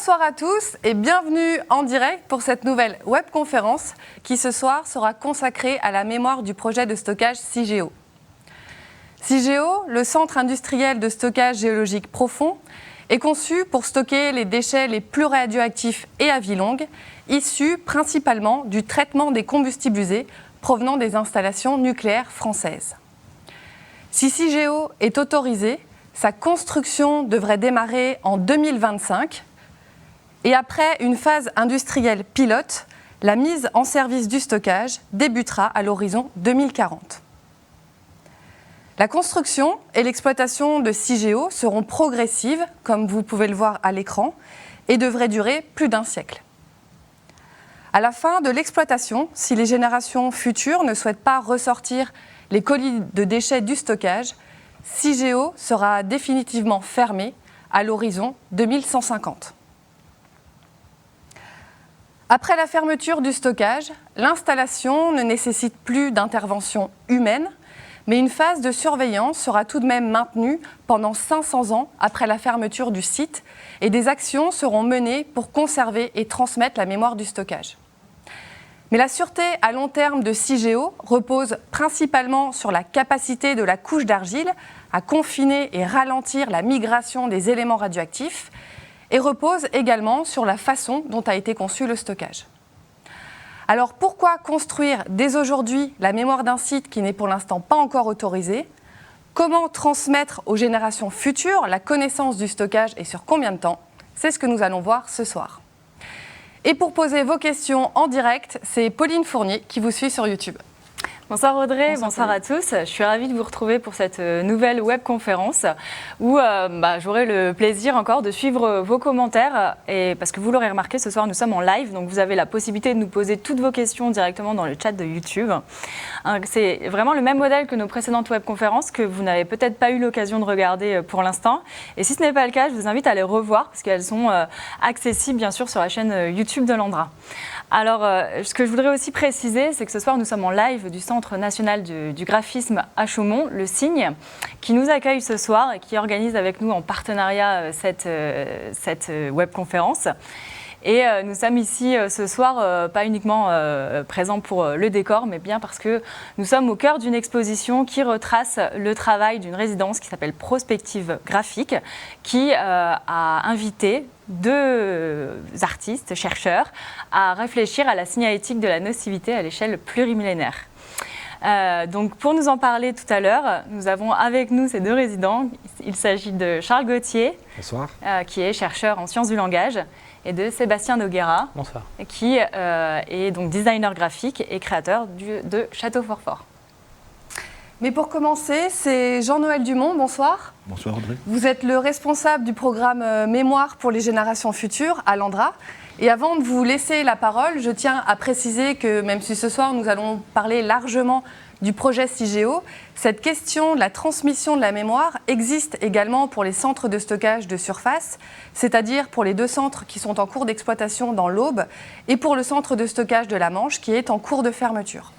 Bonsoir à tous et bienvenue en direct pour cette nouvelle webconférence qui ce soir sera consacrée à la mémoire du projet de stockage CIGEO. CIGEO, le centre industriel de stockage géologique profond, est conçu pour stocker les déchets les plus radioactifs et à vie longue, issus principalement du traitement des combustibles usés provenant des installations nucléaires françaises. Si CIGEO est autorisé, sa construction devrait démarrer en 2025 et après une phase industrielle pilote, la mise en service du stockage débutera à l'horizon 2040. La construction et l'exploitation de CIGEO seront progressives, comme vous pouvez le voir à l'écran, et devraient durer plus d'un siècle. À la fin de l'exploitation, si les générations futures ne souhaitent pas ressortir les colis de déchets du stockage, CIGEO sera définitivement fermé à l'horizon 2150. Après la fermeture du stockage, l'installation ne nécessite plus d'intervention humaine, mais une phase de surveillance sera tout de même maintenue pendant 500 ans après la fermeture du site et des actions seront menées pour conserver et transmettre la mémoire du stockage. Mais la sûreté à long terme de CIGEO repose principalement sur la capacité de la couche d'argile à confiner et ralentir la migration des éléments radioactifs et repose également sur la façon dont a été conçu le stockage. Alors pourquoi construire dès aujourd'hui la mémoire d'un site qui n'est pour l'instant pas encore autorisé ? Comment transmettre aux générations futures la connaissance du stockage et sur combien de temps ? C'est ce que nous allons voir ce soir. Et pour poser vos questions en direct, c'est Pauline Fournier qui vous suit sur YouTube. Bonsoir Audrey, bonsoir à tous. Je suis ravie de vous retrouver pour cette nouvelle webconférence où j'aurai le plaisir encore de suivre vos commentaires. Et parce que vous l'aurez remarqué, ce soir nous sommes en live, donc vous avez la possibilité de nous poser toutes vos questions directement dans le chat de YouTube. C'est vraiment le même modèle que nos précédentes webconférences que vous n'avez peut-être pas eu l'occasion de regarder pour l'instant. Et si ce n'est pas le cas, je vous invite à les revoir parce qu'elles sont accessibles bien sûr sur la chaîne YouTube de l'Andra. Alors, ce que je voudrais aussi préciser, c'est que ce soir, nous sommes en live du Centre national du graphisme à Chaumont, le CIGN, qui nous accueille ce soir et qui organise avec nous en partenariat cette webconférence. Et nous sommes ici ce soir, pas uniquement présents pour le décor, mais bien parce que nous sommes au cœur d'une exposition qui retrace le travail d'une résidence qui s'appelle Prospective Graphique, qui a invité deux artistes, chercheurs, à réfléchir à la signalétique de la nocivité à l'échelle plurimillénaire. Donc pour nous en parler tout à l'heure, nous avons avec nous ces deux résidents. Il s'agit de Charles Gauthier, bonsoir. Qui est chercheur en sciences du langage, et de Sébastien Noguera, bonsoir. Qui est donc designer graphique et créateur de Château Fort Fort. Mais pour commencer, c'est Jean-Noël Dumont, bonsoir. Bonsoir Audrey. Vous êtes le responsable du programme Mémoire pour les générations futures à l'Andra. Et avant de vous laisser la parole, je tiens à préciser que même si ce soir nous allons parler largement du projet CIGEO, cette question de la transmission de la mémoire existe également pour les centres de stockage de surface, c'est-à-dire pour les deux centres qui sont en cours d'exploitation dans l'Aube et pour le centre de stockage de la Manche qui est en cours de fermeture.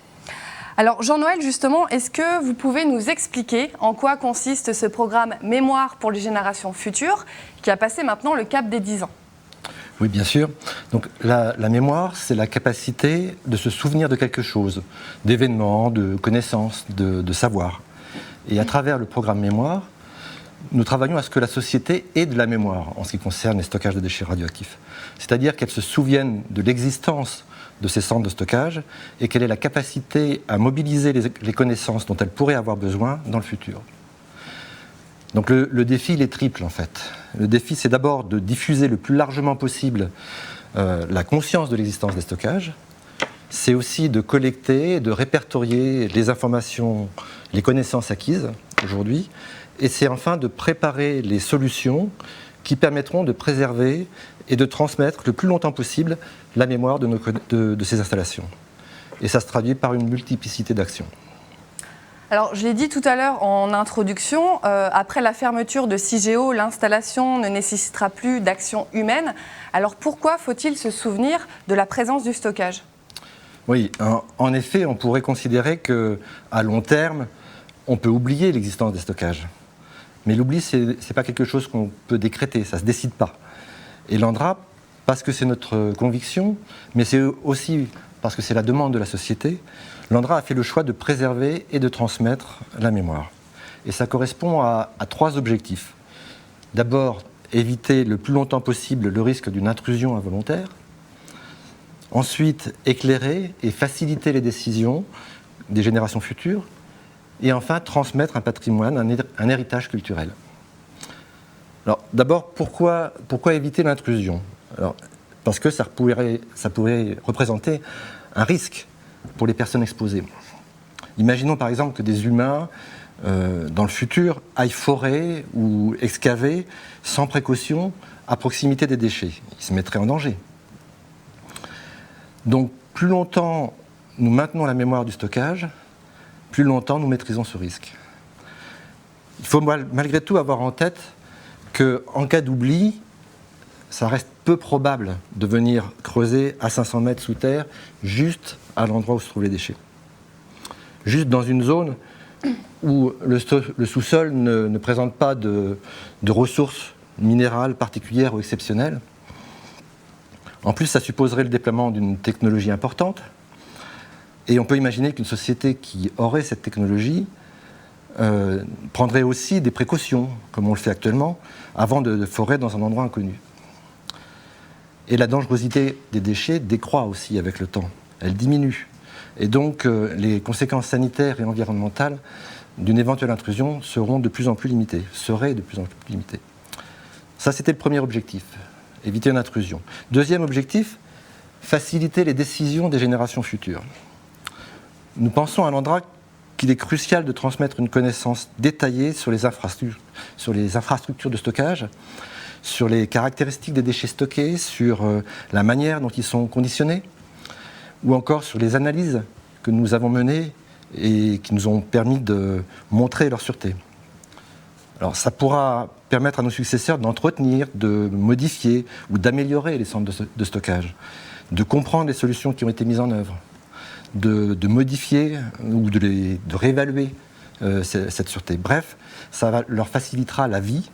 Alors Jean-Noël, justement, est-ce que vous pouvez nous expliquer en quoi consiste ce programme Mémoire pour les générations futures qui a passé maintenant le cap des 10 ans ? Oui, bien sûr. Donc la mémoire, c'est la capacité de se souvenir de quelque chose, d'événements, de connaissances, de savoir. Et à travers le programme Mémoire, nous travaillons à ce que la société ait de la mémoire en ce qui concerne les stockages de déchets radioactifs. C'est-à-dire qu'elle se souvienne de l'existence de ces centres de stockage et qu'elle ait la capacité à mobiliser les connaissances dont elle pourrait avoir besoin dans le futur. Donc le défi, il est triple en fait. Le défi, c'est d'abord de diffuser le plus largement possible la conscience de l'existence des stockages. C'est aussi de collecter, de répertorier les informations, les connaissances acquises aujourd'hui. Et c'est enfin de préparer les solutions qui permettront de préserver et de transmettre le plus longtemps possible la mémoire de ces installations. Et ça se traduit par une multiplicité d'actions. Alors, je l'ai dit tout à l'heure en introduction, après la fermeture de CIGEO, l'installation ne nécessitera plus d'action humaine. Alors, pourquoi faut-il se souvenir de la présence du stockage ? Oui, en effet, on pourrait considérer qu'à long terme, on peut oublier l'existence des stockages. Mais l'oubli, ce n'est pas quelque chose qu'on peut décréter, ça ne se décide pas. Et l'Andra parce que c'est notre conviction, mais c'est aussi parce que c'est la demande de la société, l'ANDRA a fait le choix de préserver et de transmettre la mémoire. Et ça correspond à 3 objectifs. D'abord, éviter le plus longtemps possible le risque d'une intrusion involontaire. Ensuite, éclairer et faciliter les décisions des générations futures. Et enfin, transmettre un patrimoine, un héritage culturel. Alors, d'abord, pourquoi éviter l'intrusion ? Alors, parce que ça pourrait représenter un risque pour les personnes exposées. Imaginons par exemple que des humains, dans le futur, aillent forer ou excaver sans précaution à proximité des déchets. Ils se mettraient en danger. Donc, plus longtemps nous maintenons la mémoire du stockage, plus longtemps nous maîtrisons ce risque. Il faut malgré tout avoir en tête qu'en cas d'oubli, ça reste peu probable de venir creuser à 500 mètres sous terre, juste à l'endroit où se trouvent les déchets. Juste dans une zone où le sous-sol ne présente pas de ressources minérales particulières ou exceptionnelles. En plus, ça supposerait le déploiement d'une technologie importante. Et on peut imaginer qu'une société qui aurait cette technologie prendrait aussi des précautions, comme on le fait actuellement, avant de forer dans un endroit inconnu. Et la dangerosité des déchets décroît aussi avec le temps. Elle diminue. Et donc, les conséquences sanitaires et environnementales d'une éventuelle intrusion seraient de plus en plus limitées. Ça, c'était le premier objectif, éviter une intrusion. Deuxième objectif, faciliter les décisions des générations futures. Nous pensons à l'ANDRA qu'il est crucial de transmettre une connaissance détaillée sur les infrastructures de stockage, sur les caractéristiques des déchets stockés, sur la manière dont ils sont conditionnés, ou encore sur les analyses que nous avons menées et qui nous ont permis de montrer leur sûreté. Alors ça pourra permettre à nos successeurs d'entretenir, de modifier ou d'améliorer les centres de stockage, de comprendre les solutions qui ont été mises en œuvre, de modifier ou de réévaluer cette sûreté. Bref, ça leur facilitera la vie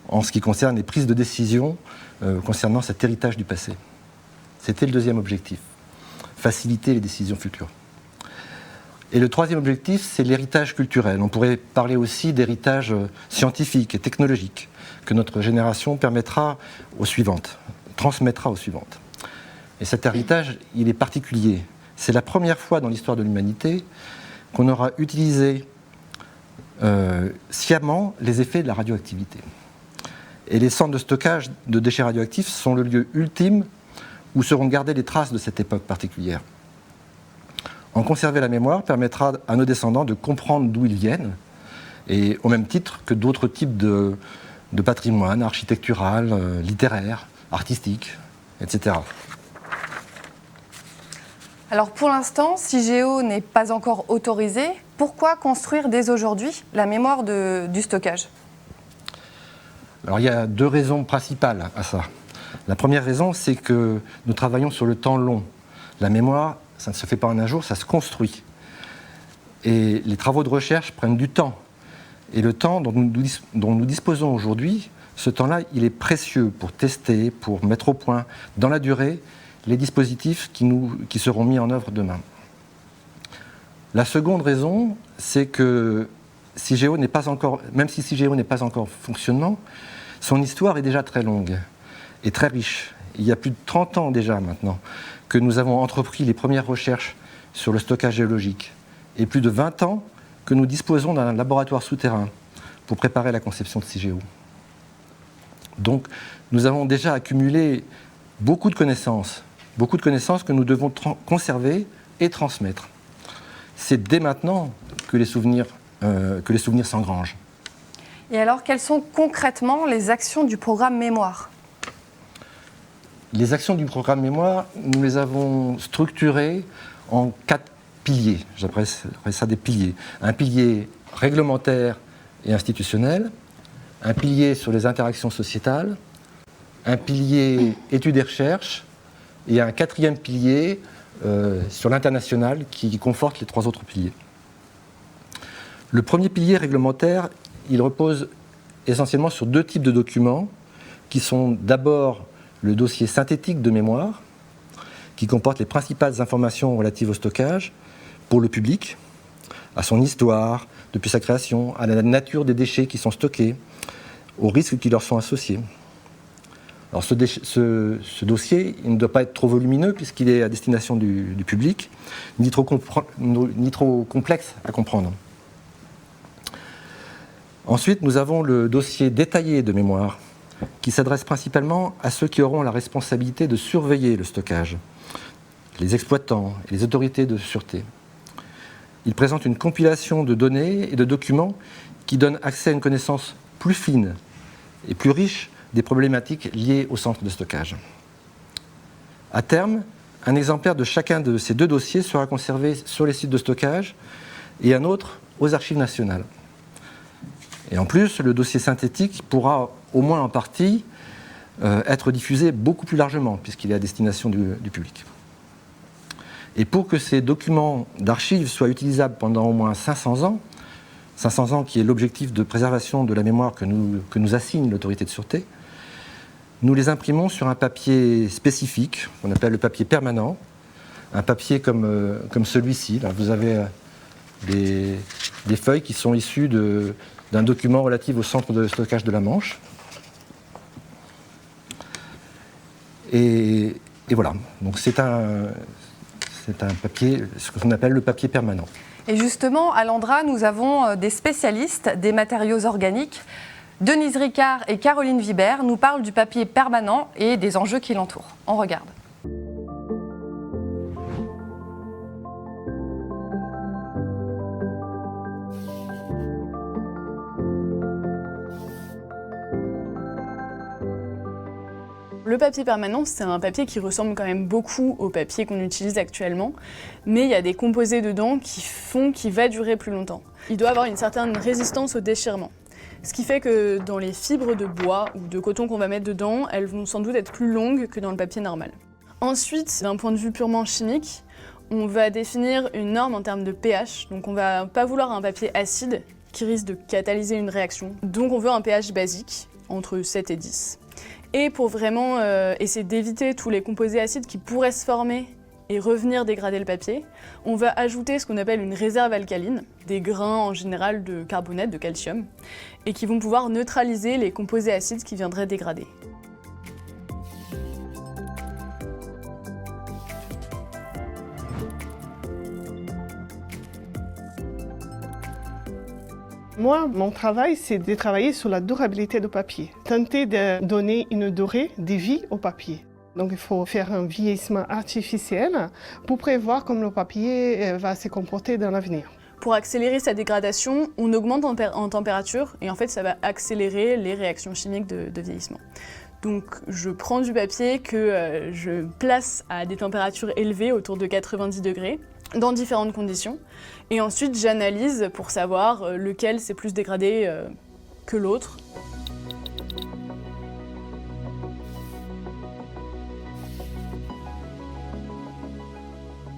en ce qui concerne les prises de décision concernant cet héritage du passé. C'était le deuxième objectif, faciliter les décisions futures. Et le troisième objectif, c'est l'héritage culturel. On pourrait parler aussi d'héritage scientifique et technologique que notre génération transmettra aux suivantes. Et cet héritage, il est particulier. C'est la première fois dans l'histoire de l'humanité qu'on aura utilisé sciemment les effets de la radioactivité. Et les centres de stockage de déchets radioactifs sont le lieu ultime où seront gardées les traces de cette époque particulière. En conserver la mémoire permettra à nos descendants de comprendre d'où ils viennent, et au même titre que d'autres types de patrimoine architectural, littéraire, artistique, etc. Alors pour l'instant, CIGEO n'est pas encore autorisé. Pourquoi construire dès aujourd'hui la mémoire du stockage ? Alors il y a 2 raisons principales à ça. La première raison, c'est que nous travaillons sur le temps long. La mémoire, ça ne se fait pas en un jour, ça se construit. Et les travaux de recherche prennent du temps. Et le temps dont nous disposons aujourd'hui, ce temps-là, il est précieux pour tester, pour mettre au point, dans la durée, les dispositifs qui seront mis en œuvre demain. La seconde raison, c'est que CIGEO n'est pas encore, même si CIGEO n'est pas encore fonctionnant, son histoire est déjà très longue et très riche. Il y a plus de 30 ans déjà maintenant que nous avons entrepris les premières recherches sur le stockage géologique et plus de 20 ans que nous disposons d'un laboratoire souterrain pour préparer la conception de CIGEO. Donc nous avons déjà accumulé beaucoup de connaissances que nous devons conserver et transmettre. C'est dès maintenant que les souvenirs s'engrangent. Et alors, quelles sont concrètement les actions du programme Mémoire ? Les actions du programme Mémoire, nous les avons structurées en 4 piliers. J'appelle ça des piliers. Un pilier réglementaire et institutionnel, un pilier sur les interactions sociétales, un pilier études et recherche, et un 4e pilier sur l'international qui conforte les 3 autres piliers. Le premier pilier réglementaire, il repose essentiellement sur 2 types de documents qui sont d'abord le dossier synthétique de mémoire, qui comporte les principales informations relatives au stockage pour le public, à son histoire, depuis sa création, à la nature des déchets qui sont stockés, aux risques qui leur sont associés. Alors ce dossier, il ne doit pas être trop volumineux puisqu'il est à destination du public, ni trop complexe à comprendre. Ensuite, nous avons le dossier détaillé de mémoire, qui s'adresse principalement à ceux qui auront la responsabilité de surveiller le stockage, les exploitants et les autorités de sûreté. Il présente une compilation de données et de documents qui donnent accès à une connaissance plus fine et plus riche des problématiques liées au centre de stockage. À terme, un exemplaire de chacun de ces deux dossiers sera conservé sur les sites de stockage et un autre aux archives nationales. Et en plus, le dossier synthétique pourra, au moins en partie, être diffusé beaucoup plus largement, puisqu'il est à destination du public. Et pour que ces documents d'archives soient utilisables pendant au moins 500 ans qui est l'objectif de préservation de la mémoire que nous assigne l'autorité de sûreté, nous les imprimons sur un papier spécifique, qu'on appelle le papier permanent, un papier comme celui-ci. Là, vous avez des feuilles qui sont issues d'un document relatif au centre de stockage de la Manche. Et voilà, donc c'est un papier, ce qu'on appelle le papier permanent. Et justement, à l'Andra, nous avons des spécialistes des matériaux organiques. Denise Ricard et Caroline Vibert nous parlent du papier permanent et des enjeux qui l'entourent. On regarde. Le papier permanent, c'est un papier qui ressemble quand même beaucoup au papier qu'on utilise actuellement, mais il y a des composés dedans qui font qu'il va durer plus longtemps. Il doit avoir une certaine résistance au déchirement. Ce qui fait que dans les fibres de bois ou de coton qu'on va mettre dedans, elles vont sans doute être plus longues que dans le papier normal. Ensuite, d'un point de vue purement chimique, on va définir une norme en termes de pH. Donc on va pas vouloir un papier acide qui risque de catalyser une réaction. Donc on veut un pH basique, entre 7 et 10. Et pour vraiment essayer d'éviter tous les composés acides qui pourraient se former et revenir dégrader le papier, on va ajouter ce qu'on appelle une réserve alcaline, des grains en général de carbonate, de calcium, et qui vont pouvoir neutraliser les composés acides qui viendraient dégrader. Moi, mon travail, c'est de travailler sur la durabilité du papier, tenter de donner une durée de vie au papier. Donc il faut faire un vieillissement artificiel pour prévoir comment le papier va se comporter dans l'avenir. Pour accélérer sa dégradation, on augmente en température et en fait ça va accélérer les réactions chimiques de vieillissement. Donc je prends du papier que je place à des températures élevées, autour de 90 degrés, dans différentes conditions. Et ensuite j'analyse pour savoir lequel s'est plus dégradé que l'autre.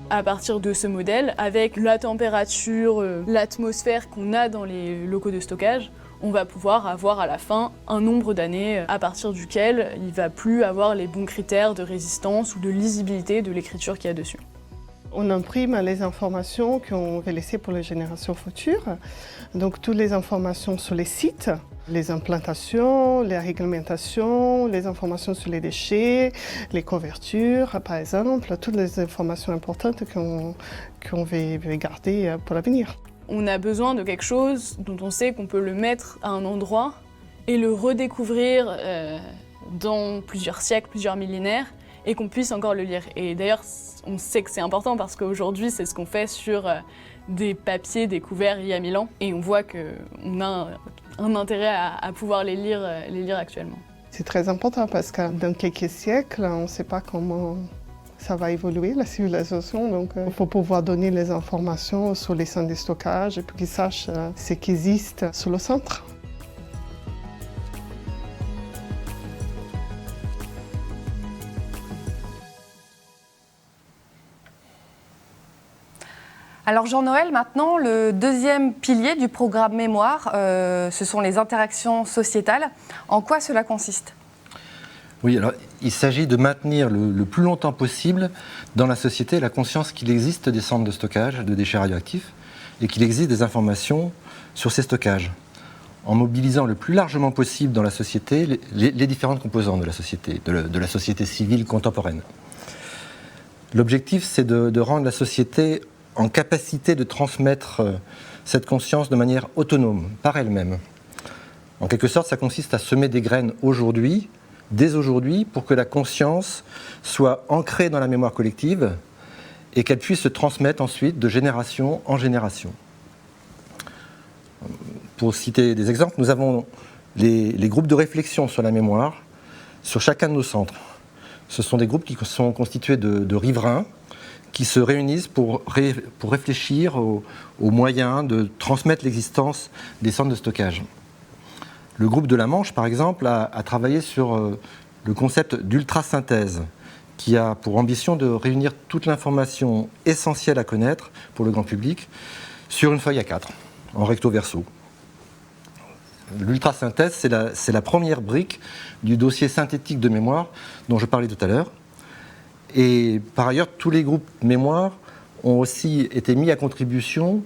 À partir de ce modèle, avec la température, l'atmosphère qu'on a dans les locaux de stockage, on va pouvoir avoir à la fin un nombre d'années à partir duquel il ne va plus avoir les bons critères de résistance ou de lisibilité de l'écriture qu'il y a dessus. On imprime les informations qu'on veut laisser pour les générations futures. Donc toutes les informations sur les sites, les implantations, les réglementations, les informations sur les déchets, les couvertures par exemple, toutes les informations importantes qu'on veut garder pour l'avenir. On a besoin de quelque chose dont on sait qu'on peut le mettre à un endroit et le redécouvrir dans plusieurs siècles, plusieurs millénaires, et qu'on puisse encore le lire. Et d'ailleurs, on sait que c'est important parce qu'aujourd'hui, c'est ce qu'on fait sur des papiers découverts il y a 1000 ans. Et on voit qu'on a un intérêt à pouvoir les lire actuellement. C'est très important parce que dans quelques siècles, on ne sait pas comment ça va évoluer, la civilisation. Donc, il faut pouvoir donner les informations sur les centres de stockage et pour qu'ils sachent ce qui existe sur le centre. Alors Jean-Noël, maintenant, le deuxième pilier du programme Mémoire, ce sont les interactions sociétales. En quoi cela consiste ? Oui, alors il s'agit de maintenir le plus longtemps possible dans la société la conscience qu'il existe des centres de stockage de déchets radioactifs et qu'il existe des informations sur ces stockages, en mobilisant le plus largement possible dans la société les différentes composantes de la société, de la société civile contemporaine. L'objectif, c'est de rendre la société en capacité de transmettre cette conscience de manière autonome, par elle-même. En quelque sorte, ça consiste à semer des graines aujourd'hui, dès aujourd'hui, pour que la conscience soit ancrée dans la mémoire collective et qu'elle puisse se transmettre ensuite de génération en génération. Pour citer des exemples, nous avons les groupes de réflexion sur la mémoire sur chacun de nos centres. Ce sont des groupes qui sont constitués de riverains qui se réunissent pour réfléchir aux moyens de transmettre l'existence des centres de stockage. Le groupe de la Manche, par exemple, a travaillé sur le concept d'ultrasynthèse, qui a pour ambition de réunir toute l'information essentielle à connaître pour le grand public sur une feuille A4, en recto verso. L'ultrasynthèse, c'est la première brique du dossier synthétique de mémoire dont je parlais tout à l'heure. Et par ailleurs, tous les groupes mémoire ont aussi été mis à contribution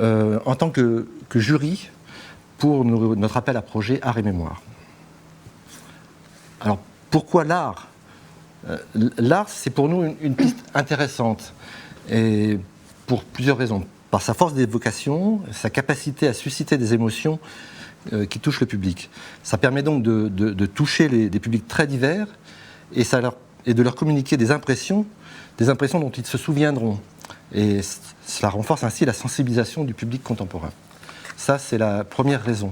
en tant que jury pour notre appel à projet Art et Mémoire. Alors, pourquoi l'art ? L'art, c'est pour nous une piste intéressante, et pour plusieurs raisons. Par sa force d'évocation, sa capacité à susciter des émotions qui touchent le public. Ça permet donc de toucher des publics très divers et de leur communiquer des impressions dont ils se souviendront. Et cela renforce ainsi la sensibilisation du public contemporain. Ça, c'est la première raison.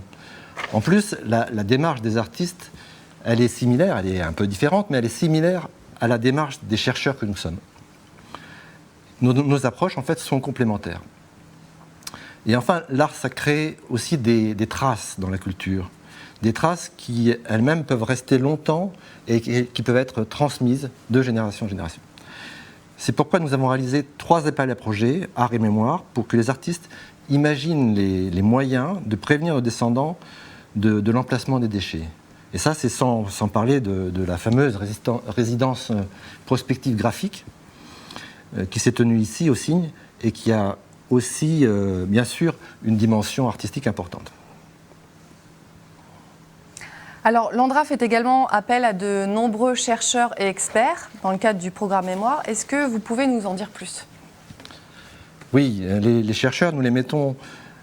En plus, la démarche des artistes, elle est similaire, elle est un peu différente, mais elle est similaire à la démarche des chercheurs que nous sommes. Nos approches, en fait, sont complémentaires. Et enfin, l'art, ça crée aussi des traces dans la culture. Des traces qui, elles-mêmes, peuvent rester longtemps et qui peuvent être transmises de génération en génération. C'est pourquoi nous avons réalisé 3 appels à projets, Art et Mémoire, pour que les artistes imaginent les moyens de prévenir nos descendants de l'emplacement des déchets. Et ça, c'est sans parler de la fameuse résidence prospective graphique qui s'est tenue ici au Cygne et qui a aussi, bien sûr, une dimension artistique importante. Alors, l'ANDRA fait également appel à de nombreux chercheurs et experts dans le cadre du programme Mémoire. Est-ce que vous pouvez nous en dire plus ? Oui, les chercheurs, nous les mettons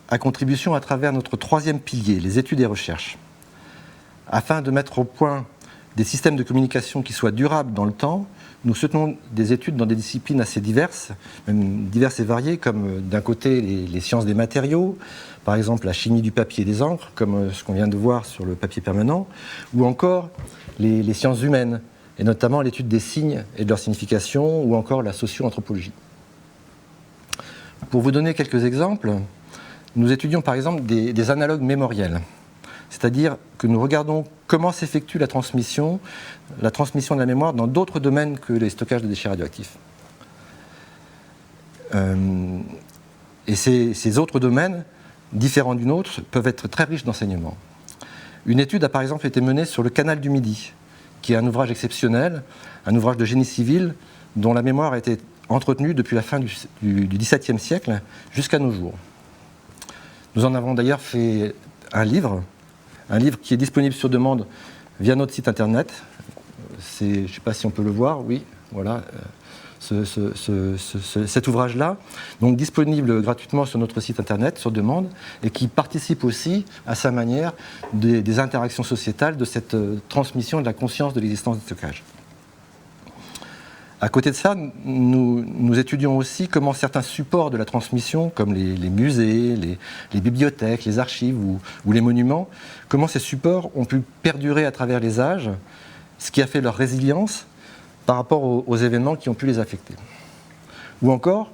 à contribution à travers notre 3e pilier, les études et recherches. Afin de mettre au point des systèmes de communication qui soient durables dans le temps, nous soutenons des études dans des disciplines assez diverses, même diverses et variées, comme d'un côté les sciences des matériaux, par exemple la chimie du papier et des encres, comme ce qu'on vient de voir sur le papier permanent, ou encore les sciences humaines, et notamment l'étude des signes et de leur signification, ou encore la socio-anthropologie. Pour vous donner quelques exemples, nous étudions par exemple des analogues mémoriels, c'est-à-dire que nous regardons comment s'effectue la transmission de la mémoire dans d'autres domaines que les stockages de déchets radioactifs. Et ces autres domaines, différents du nôtre, peuvent être très riches d'enseignements. Une étude a par exemple été menée sur le canal du Midi, qui est un ouvrage exceptionnel, un ouvrage de génie civil dont la mémoire a été entretenue depuis la fin du XVIIe siècle jusqu'à nos jours. Nous en avons d'ailleurs fait un livre qui est disponible sur demande via notre site internet. Je ne sais pas si on peut le voir, oui, voilà, cet ouvrage-là, donc disponible gratuitement sur notre site internet, sur demande, et qui participe aussi, à sa manière, des interactions sociétales de cette transmission de la conscience de l'existence du stockage. À côté de ça, nous étudions aussi comment certains supports de la transmission, comme les musées, les bibliothèques, les archives ou les monuments, comment ces supports ont pu perdurer à travers les âges, ce qui a fait leur résilience par rapport aux événements qui ont pu les affecter. Ou encore,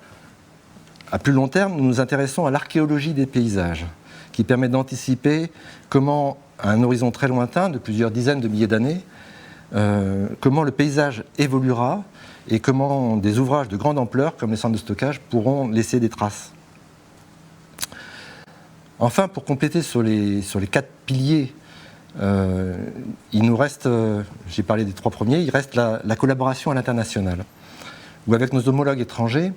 à plus long terme, nous nous intéressons à l'archéologie des paysages, qui permet d'anticiper comment, à un horizon très lointain, de plusieurs dizaines de milliers d'années, comment le paysage évoluera et comment des ouvrages de grande ampleur, comme les centres de stockage, pourront laisser des traces. Enfin, pour compléter sur les 4 piliers il nous reste, j'ai parlé des 3 premiers, il reste la collaboration à l'international, où avec nos homologues étrangers,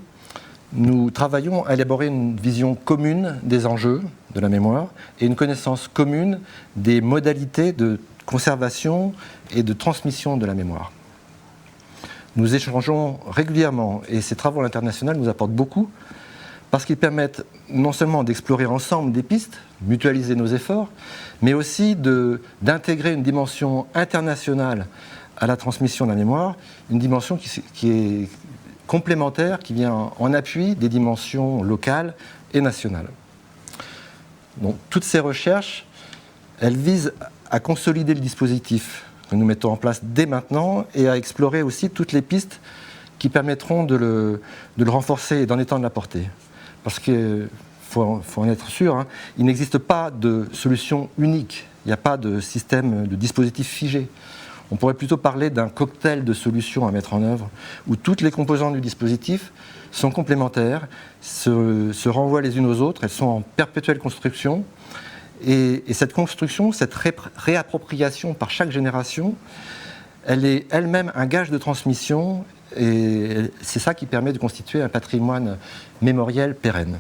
nous travaillons à élaborer une vision commune des enjeux de la mémoire et une connaissance commune des modalités de conservation et de transmission de la mémoire. Nous échangeons régulièrement et ces travaux à l'international nous apportent beaucoup parce qu'ils permettent non seulement d'explorer ensemble des pistes, mutualiser nos efforts, mais aussi d'intégrer une dimension internationale à la transmission de la mémoire, une dimension qui est complémentaire, qui vient en appui des dimensions locales et nationales. Donc, toutes ces recherches, elles visent à consolider le dispositif que nous mettons en place dès maintenant et à explorer aussi toutes les pistes qui permettront de le renforcer et d'en étendre la portée. Parce qu'il faut en être sûr, hein, il n'existe pas de solution unique, il n'y a pas de système, de dispositif figé. On pourrait plutôt parler d'un cocktail de solutions à mettre en œuvre, où toutes les composantes du dispositif sont complémentaires, se renvoient les unes aux autres, elles sont en perpétuelle construction. Et cette construction, cette réappropriation par chaque génération, elle est elle-même un gage de transmission, et c'est ça qui permet de constituer un patrimoine mémoriel pérenne.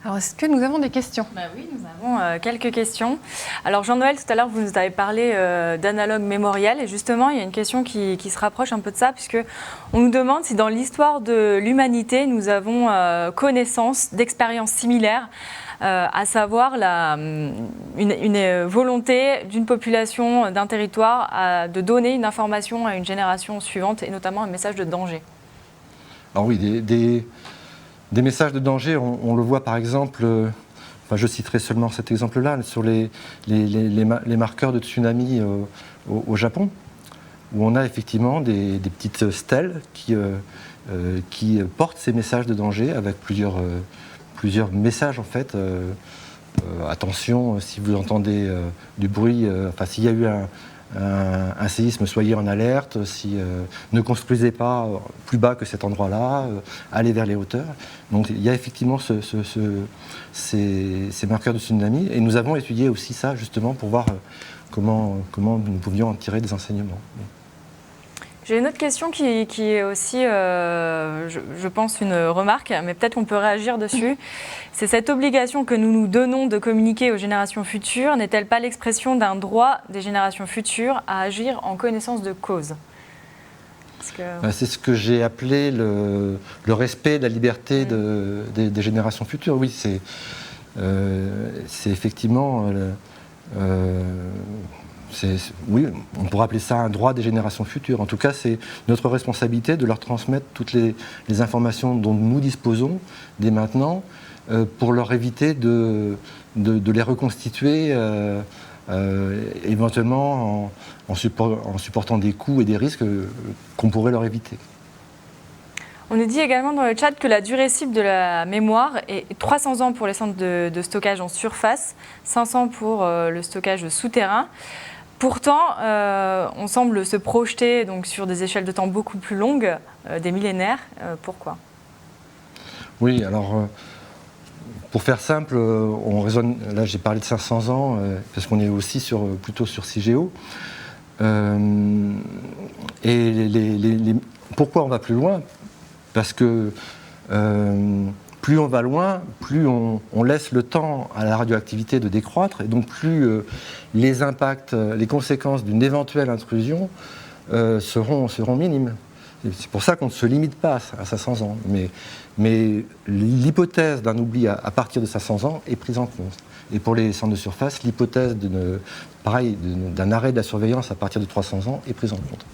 Alors, est-ce que nous avons des questions ? Oui, nous avons quelques questions. Alors, Jean-Noël, tout à l'heure, vous nous avez parlé d'analogue mémoriel. Et justement, il y a une question qui se rapproche un peu de ça, puisqu'on nous demande si dans l'histoire de l'humanité, nous avons connaissance d'expériences similaires, à savoir une volonté d'une population, d'un territoire, de donner une information à une génération suivante, et notamment un message de danger. Alors oui, des messages de danger, on le voit par exemple, je citerai seulement cet exemple-là, sur les marqueurs de tsunami au Japon, où on a effectivement des petites stèles qui portent ces messages de danger avec plusieurs messages en fait. Attention, si vous entendez du bruit, s'il y a eu un séisme, soyez en alerte, ne construisez pas plus bas que cet endroit-là, allez vers les hauteurs. Donc il y a effectivement ces marqueurs de tsunami, et nous avons étudié aussi ça justement pour voir comment nous pouvions en tirer des enseignements. J'ai une autre question qui est aussi, je pense, une remarque, mais peut-être qu'on peut réagir dessus. C'est cette obligation que nous nous donnons de communiquer aux générations futures, n'est-elle pas l'expression d'un droit des générations futures à agir en connaissance de cause ? C'est ce que j'ai appelé le respect de la liberté des générations futures. Oui, c'est effectivement... oui, on pourrait appeler ça un droit des générations futures. En tout cas, c'est notre responsabilité de leur transmettre toutes les informations dont nous disposons dès maintenant pour leur éviter de les reconstituer éventuellement en supportant des coûts et des risques qu'on pourrait leur éviter. On nous dit également dans le chat que la durée cible de la mémoire est 300 ans pour les centres de stockage en surface, 500 pour le stockage souterrain. Pourtant, on semble se projeter donc, sur des échelles de temps beaucoup plus longues, des millénaires. Pourquoi ? Oui, alors, pour faire simple, on raisonne, là j'ai parlé de 500 ans, parce qu'on est aussi plutôt sur CIGEO. Pourquoi on va plus loin ? Parce que plus on va loin, plus on laisse le temps à la radioactivité de décroître, et donc plus les impacts, les conséquences d'une éventuelle intrusion seront minimes. C'est pour ça qu'on ne se limite pas à 500 ans. Mais l'hypothèse d'un oubli à partir de 500 ans est prise en compte. Et pour les centres de surface, l'hypothèse d'un arrêt de la surveillance à partir de 300 ans est prise en compte.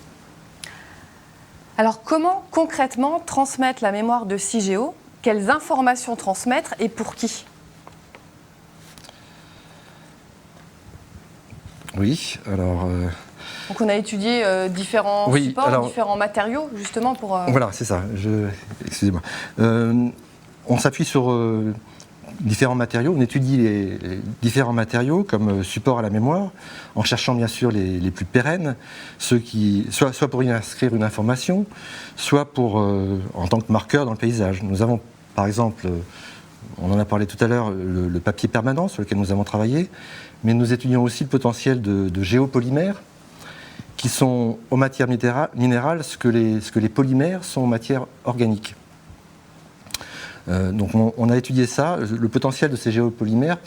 Alors comment concrètement transmettre la mémoire de CIGEO ? Quelles informations transmettre et pour qui ? Oui, alors... Donc on a étudié différents supports, différents matériaux, justement pour... Voilà, c'est ça. Excusez-moi. On s'appuie sur différents matériaux. On étudie les différents matériaux comme support à la mémoire, en cherchant bien sûr les plus pérennes, ceux qui, soit pour y inscrire une information, soit en tant que marqueur dans le paysage. Nous avons par exemple on en a parlé tout à l'heure, le papier permanent sur lequel nous avons travaillé, mais nous étudions aussi le potentiel de géopolymères, qui sont aux matières minérales ce que les polymères sont aux matières organiques. Donc on a étudié ça, le potentiel de ces géopolymères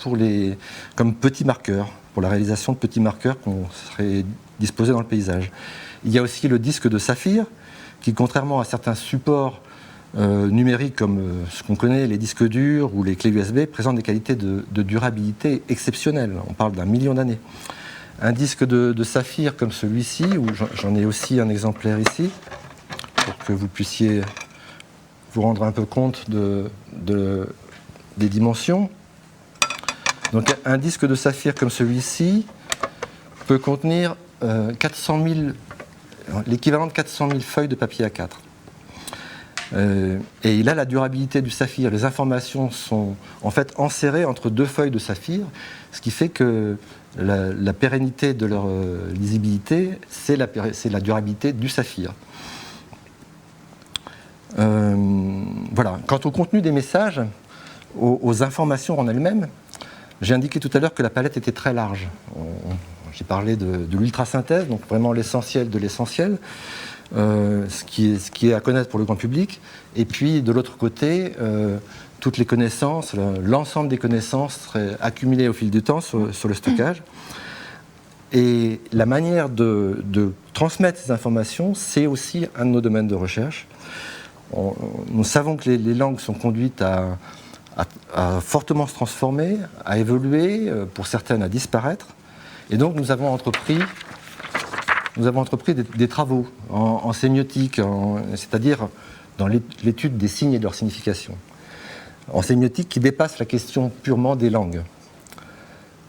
comme petits marqueurs, pour la réalisation de petits marqueurs qu'on serait disposés dans le paysage. Il y a aussi le disque de saphir, qui contrairement à certains supports numériques comme ce qu'on connaît, les disques durs ou les clés USB, présente des qualités de durabilité exceptionnelles. On parle d'1 million d'années. Un disque de saphir comme celui-ci, où j'en ai aussi un exemplaire ici, pour que vous puissiez vous rendre un peu compte des dimensions. Donc un disque de saphir comme celui-ci peut contenir l'équivalent de 400 000 feuilles de papier A4. Et il a la durabilité du saphir. Les informations sont en fait enserrées entre 2 feuilles de saphir, ce qui fait que la pérennité de leur lisibilité, c'est la durabilité du saphir. Voilà. Quant au contenu des messages, aux informations en elles-mêmes, j'ai indiqué tout à l'heure que la palette était très large. J'ai parlé de l'ultrasynthèse, donc vraiment l'essentiel de l'essentiel, ce qui est à connaître pour le grand public. Et puis, de l'autre côté, toutes les connaissances, l'ensemble des connaissances seraient accumulées au fil du temps sur le stockage. Et la manière de transmettre ces informations, c'est aussi un de nos domaines de recherche. Nous savons que les langues sont conduites à fortement se transformer, à évoluer, pour certaines à disparaître. Et donc nous avons entrepris des travaux en sémiotique, c'est-à-dire dans l'étude des signes et de leur signification. En sémiotique qui dépasse la question purement des langues.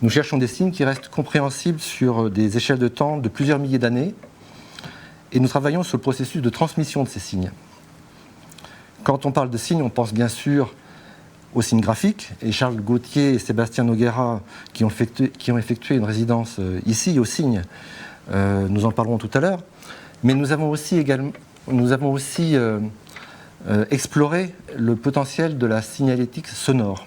Nous cherchons des signes qui restent compréhensibles sur des échelles de temps de plusieurs milliers d'années, et nous travaillons sur le processus de transmission de ces signes. Quand on parle de signes, on pense bien sûr aux signes graphiques, et Charles Gauthier et Sébastien Noguera, qui ont effectué une résidence ici, aux signes, nous en parlerons tout à l'heure, mais nous avons aussi exploré le potentiel de la signalétique sonore.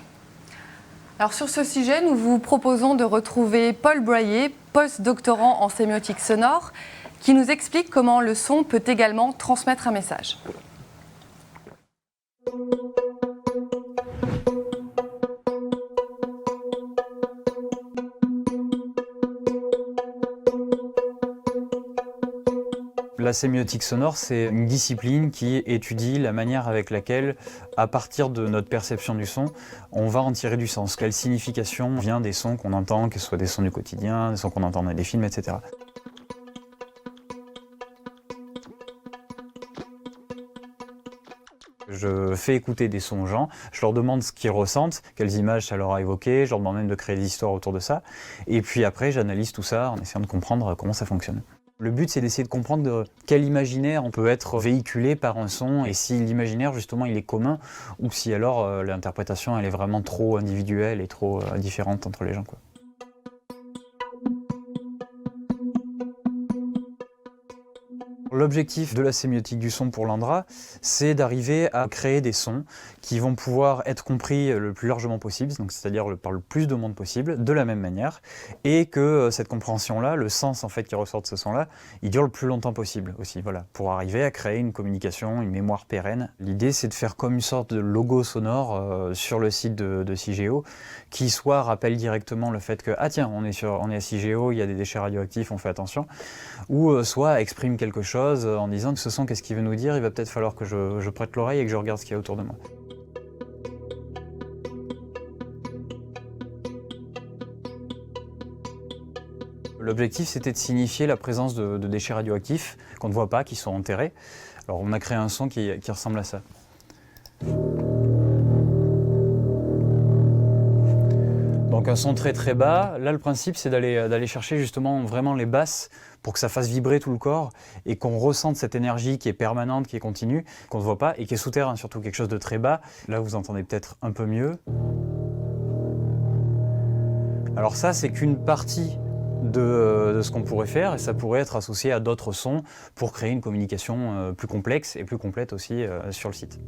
Alors sur ce sujet, nous vous proposons de retrouver Paul Broyer, post-doctorant en sémiotique sonore, qui nous explique comment le son peut également transmettre un message. La sémiotique sonore, c'est une discipline qui étudie la manière avec laquelle, à partir de notre perception du son, on va en tirer du sens. Quelle signification vient des sons qu'on entend, que ce soit des sons du quotidien, des sons qu'on entend dans des films, etc. Je fais écouter des sons aux gens, je leur demande ce qu'ils ressentent, quelles images ça leur a évoqué, je leur demande même de créer des histoires autour de ça. Et puis après, j'analyse tout ça en essayant de comprendre comment ça fonctionne. Le but, c'est d'essayer de comprendre quel imaginaire on peut être véhiculé par un son et si l'imaginaire, justement, il est commun ou si alors l'interprétation, elle est vraiment trop individuelle et trop différente entre les gens, quoi. L'objectif de la sémiotique du son pour l'Andra, c'est d'arriver à créer des sons qui vont pouvoir être compris le plus largement possible, donc c'est-à-dire par le plus de monde possible, de la même manière, et que cette compréhension-là, le sens en fait qui ressort de ce son-là, il dure le plus longtemps possible aussi, voilà, pour arriver à créer une communication, une mémoire pérenne. L'idée, c'est de faire comme une sorte de logo sonore sur le site de CIGEO, qui soit rappelle directement le fait que ah tiens, on est à CIGEO, il y a des déchets radioactifs, on fait attention, ou soit exprime quelque chose en disant que ce son, qu'est-ce qu'il veut nous dire, il va peut-être falloir que je prête l'oreille et que je regarde ce qu'il y a autour de moi. L'objectif, c'était de signifier la présence de déchets radioactifs qu'on ne voit pas, qui sont enterrés. Alors on a créé un son qui ressemble à ça. Donc un son très très bas. Là, le principe, c'est d'aller chercher justement vraiment les basses pour que ça fasse vibrer tout le corps et qu'on ressente cette énergie qui est permanente, qui est continue, qu'on ne voit pas et qui est souterrain, surtout quelque chose de très bas. Là, vous entendez peut-être un peu mieux. Alors ça, c'est qu'une partie de ce qu'on pourrait faire et ça pourrait être associé à d'autres sons pour créer une communication plus complexe et plus complète aussi sur le site.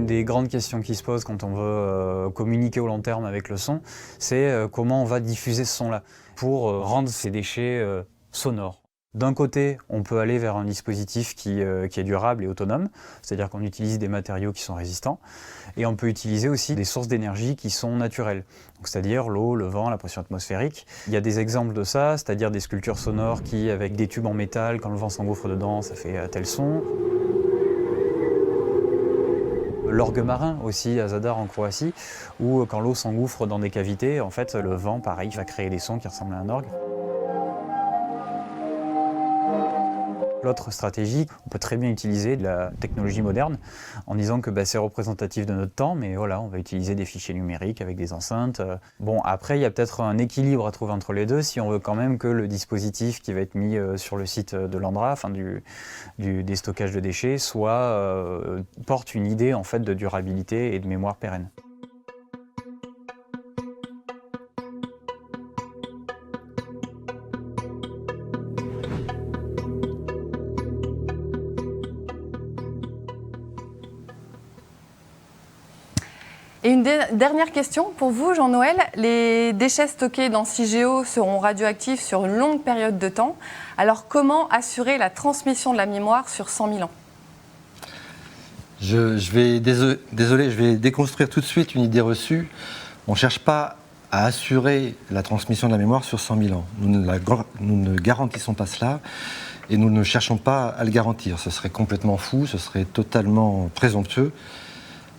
une des grandes questions qui se posent quand on veut communiquer au long terme avec le son, c'est comment on va diffuser ce son-là pour rendre ces déchets sonores. D'un côté, on peut aller vers un dispositif qui est durable et autonome, c'est-à-dire qu'on utilise des matériaux qui sont résistants, et on peut utiliser aussi des sources d'énergie qui sont naturelles, c'est-à-dire l'eau, le vent, la pression atmosphérique. Il y a des exemples de ça, c'est-à-dire des sculptures sonores qui, avec des tubes en métal, quand le vent s'engouffre dedans, ça fait tel son. L'orgue marin aussi à Zadar en Croatie, où quand l'eau s'engouffre dans des cavités, en fait, le vent, pareil, va créer des sons qui ressemblent à un orgue. L'autre stratégie, on peut très bien utiliser de la technologie moderne en disant que c'est représentatif de notre temps, mais voilà, on va utiliser des fichiers numériques avec des enceintes. Bon, après, il y a peut-être un équilibre à trouver entre les deux si on veut quand même que le dispositif qui va être mis sur le site de l'Andra, enfin des stockages de déchets, porte une idée en fait de durabilité et de mémoire pérenne. Et une dernière question pour vous, Jean-Noël. Les déchets stockés dans CIGEO seront radioactifs sur une longue période de temps. Alors comment assurer la transmission de la mémoire sur 100 000 ans ? Désolé, je vais déconstruire tout de suite une idée reçue. On ne cherche pas à assurer la transmission de la mémoire sur 100 000 ans. Nous ne garantissons pas cela et nous ne cherchons pas à le garantir. Ce serait complètement fou, ce serait totalement présomptueux.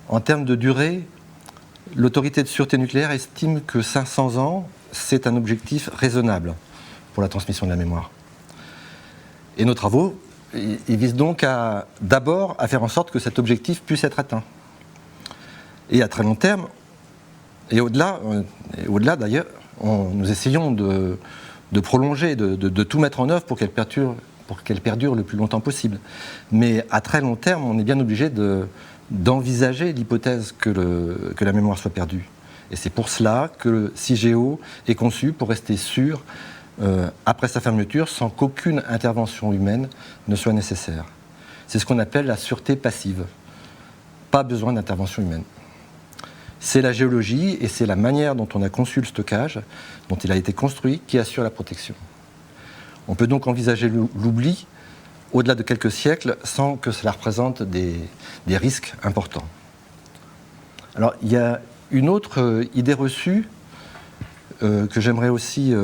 En termes de durée, l'autorité de sûreté nucléaire estime que 500 ans, c'est un objectif raisonnable pour la transmission de la mémoire. Et nos travaux, ils visent donc d'abord à faire en sorte que cet objectif puisse être atteint. Et à très long terme, et au-delà d'ailleurs, nous essayons de prolonger, de tout mettre en œuvre pour qu'elle perdure le plus longtemps possible. Mais à très long terme, on est bien obligé d'envisager l'hypothèse que la mémoire soit perdue. Et c'est pour cela que le CIGEO est conçu pour rester sûr, après sa fermeture, sans qu'aucune intervention humaine ne soit nécessaire. C'est ce qu'on appelle la sûreté passive. Pas besoin d'intervention humaine. C'est la géologie et c'est la manière dont on a conçu le stockage, dont il a été construit, qui assure la protection. On peut donc envisager l'oubli au-delà de quelques siècles, sans que cela représente des risques importants. Alors, il y a une autre idée reçue que j'aimerais aussi